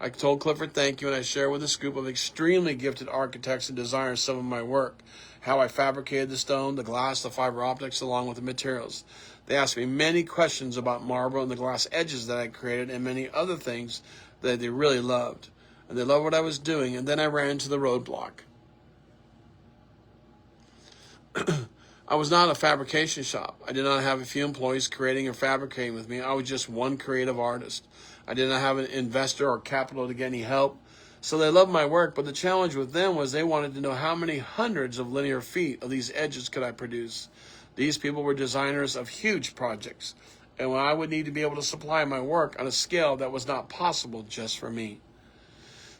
[SPEAKER 1] I told Clifford thank you, and I shared with this group of extremely gifted architects and designers some of my work, how I fabricated the stone, the glass, the fiber optics, along with the materials. They asked me many questions about marble and the glass edges that I created and many other things that they really loved. And they loved what I was doing, and then I ran into the roadblock. I was not a fabrication shop. I did not have a few employees creating or fabricating with me. I was just one creative artist. I did not have an investor or capital to get any help. So they loved my work, but the challenge with them was they wanted to know how many hundreds of linear feet of these edges could I produce. These people were designers of huge projects, and I would need to be able to supply my work on a scale that was not possible just for me.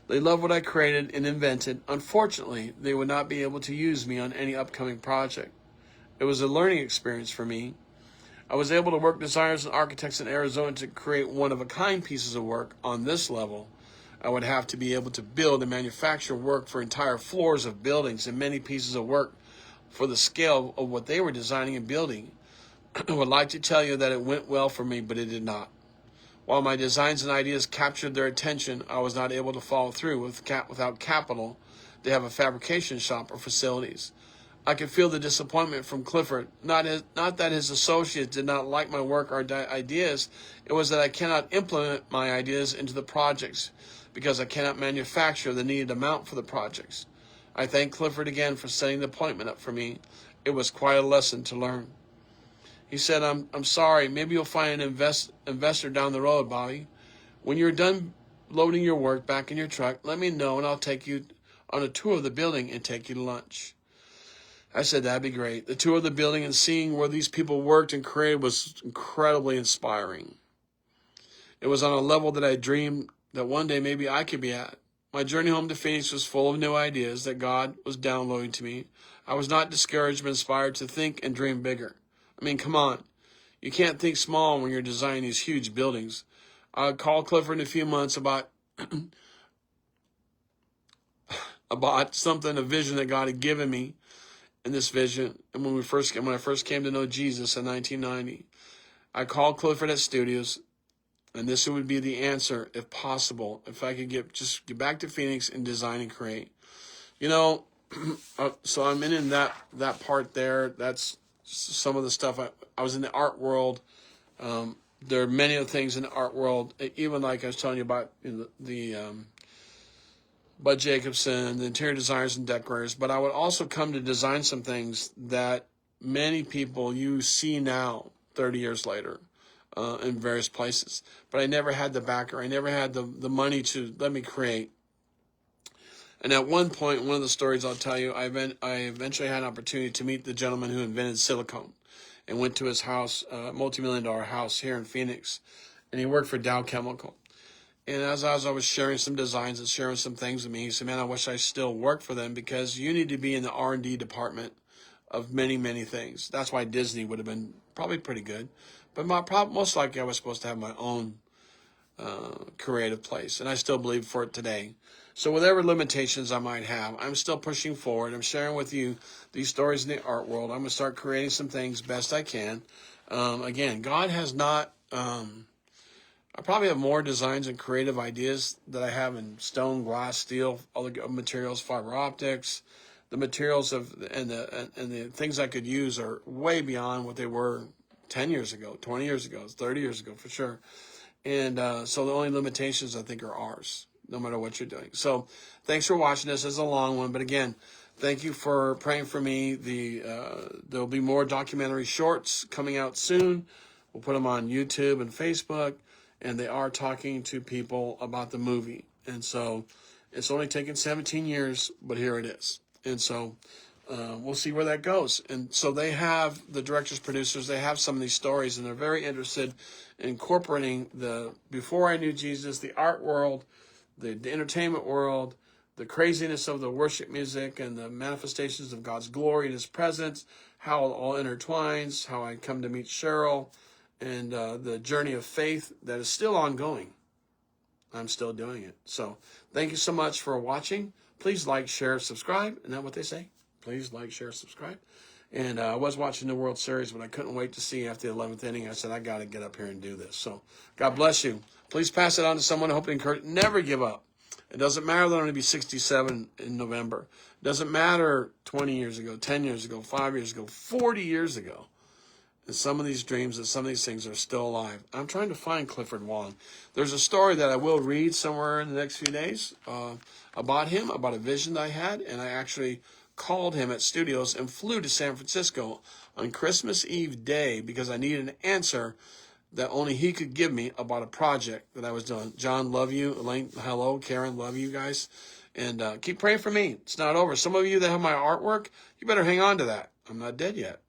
[SPEAKER 1] They loved what I created and invented. Unfortunately, they would not be able to use me on any upcoming project. It was a learning experience for me. I was able to work designers and architects in Arizona to create one-of-a-kind pieces of work on this level. I would have to be able to build and manufacture work for entire floors of buildings and many pieces of work for the scale of what they were designing and building. I would like to tell you that it went well for me, but it did not. While my designs and ideas captured their attention, I was not able to follow through without capital to have a fabrication shop or facilities. I could feel the disappointment from Clifford. Not that his associates did not like my work or ideas. It was that I cannot implement my ideas into the projects because I cannot manufacture the needed amount for the projects. I thank Clifford again for setting the appointment up for me. It was quite a lesson to learn. He said, I'm sorry. Maybe you'll find an investor down the road, Bobby. When you're done loading your work back in your truck, let me know and I'll take you on a tour of the building and take you to lunch. I said, that'd be great. The tour of the building and seeing where these people worked and created was incredibly inspiring. It was on a level that I dreamed that one day maybe I could be at. My journey home to Phoenix was full of new ideas that God was downloading to me. I was not discouraged but inspired to think and dream bigger. I mean, come on. You can't think small when you're designing these huge buildings. I called Clifford in a few months about something, a vision that God had given me in this vision. And when I first came to know Jesus in 1990, I called Clifford at Studios, and this would be the answer, if possible, if I could get back to Phoenix and design and create. You know, so I'm in that part there. That's some of the stuff. I was in the art world. There are many other things in the art world, even like I was telling you about the Bud Jacobson, the interior designers and decorators. But I would also come to design some things that many people you see now, 30 years later, in various places. But I never had the backer. I never had the money to let me create. And at one point, one of the stories I'll tell you, I eventually had an opportunity to meet the gentleman who invented silicone and went to his house, multi-million-dollar house here in Phoenix. And he worked for Dow Chemical. And as I was sharing some designs and sharing some things with me, he said, man, I wish I still worked for them because you need to be in the R&D department of many, many things. That's why Disney would have been probably pretty good. But most likely I was supposed to have my own creative place. And I still believe for it today. So whatever limitations I might have, I'm still pushing forward. I'm sharing with you these stories in the art world. I'm going to start creating some things best I can. Again, God has not... I probably have more designs and creative ideas that I have in stone, glass, steel, other materials, fiber optics. The materials and the things I could use are way beyond what they were 10 years ago, 20 years ago, 30 years ago for sure. And so the only limitations I think are ours, no matter what you're doing. So thanks for watching this. It's a long one, but again, thank you for praying for me. There'll be more documentary shorts coming out soon. We'll put them on YouTube and Facebook. And they are talking to people about the movie. And so it's only taken 17 years, but here it is. And so we'll see where that goes. And so they have, the directors, producers, they have some of these stories, and they're very interested in incorporating the before I knew Jesus, the art world, the entertainment world, the craziness of the worship music, and the manifestations of God's glory and his presence, how it all intertwines, how I come to meet Cheryl, and the journey of faith that is still ongoing. I'm still doing it. So thank you so much for watching. Please like, share, subscribe. Isn't that what they say? Please like, share, subscribe. And I was watching the World Series, but I couldn't wait to see after the 11th inning. I said, I got to get up here and do this. So God bless you. Please pass it on to someone. I hope to encourage. Never give up. It doesn't matter that I'm going to be 67 in November. It doesn't matter 20 years ago, 10 years ago, 5 years ago, 40 years ago. And some of these dreams and some of these things are still alive. I'm trying to find Clifford Wong. There's a story that I will read somewhere in the next few days about him, about a vision that I had. And I actually called him at Studios and flew to San Francisco on Christmas Eve day because I needed an answer that only he could give me about a project that I was doing. John, love you. Elaine, hello. Karen, love you guys. And keep praying for me. It's not over. Some of you that have my artwork, you better hang on to that. I'm not dead yet.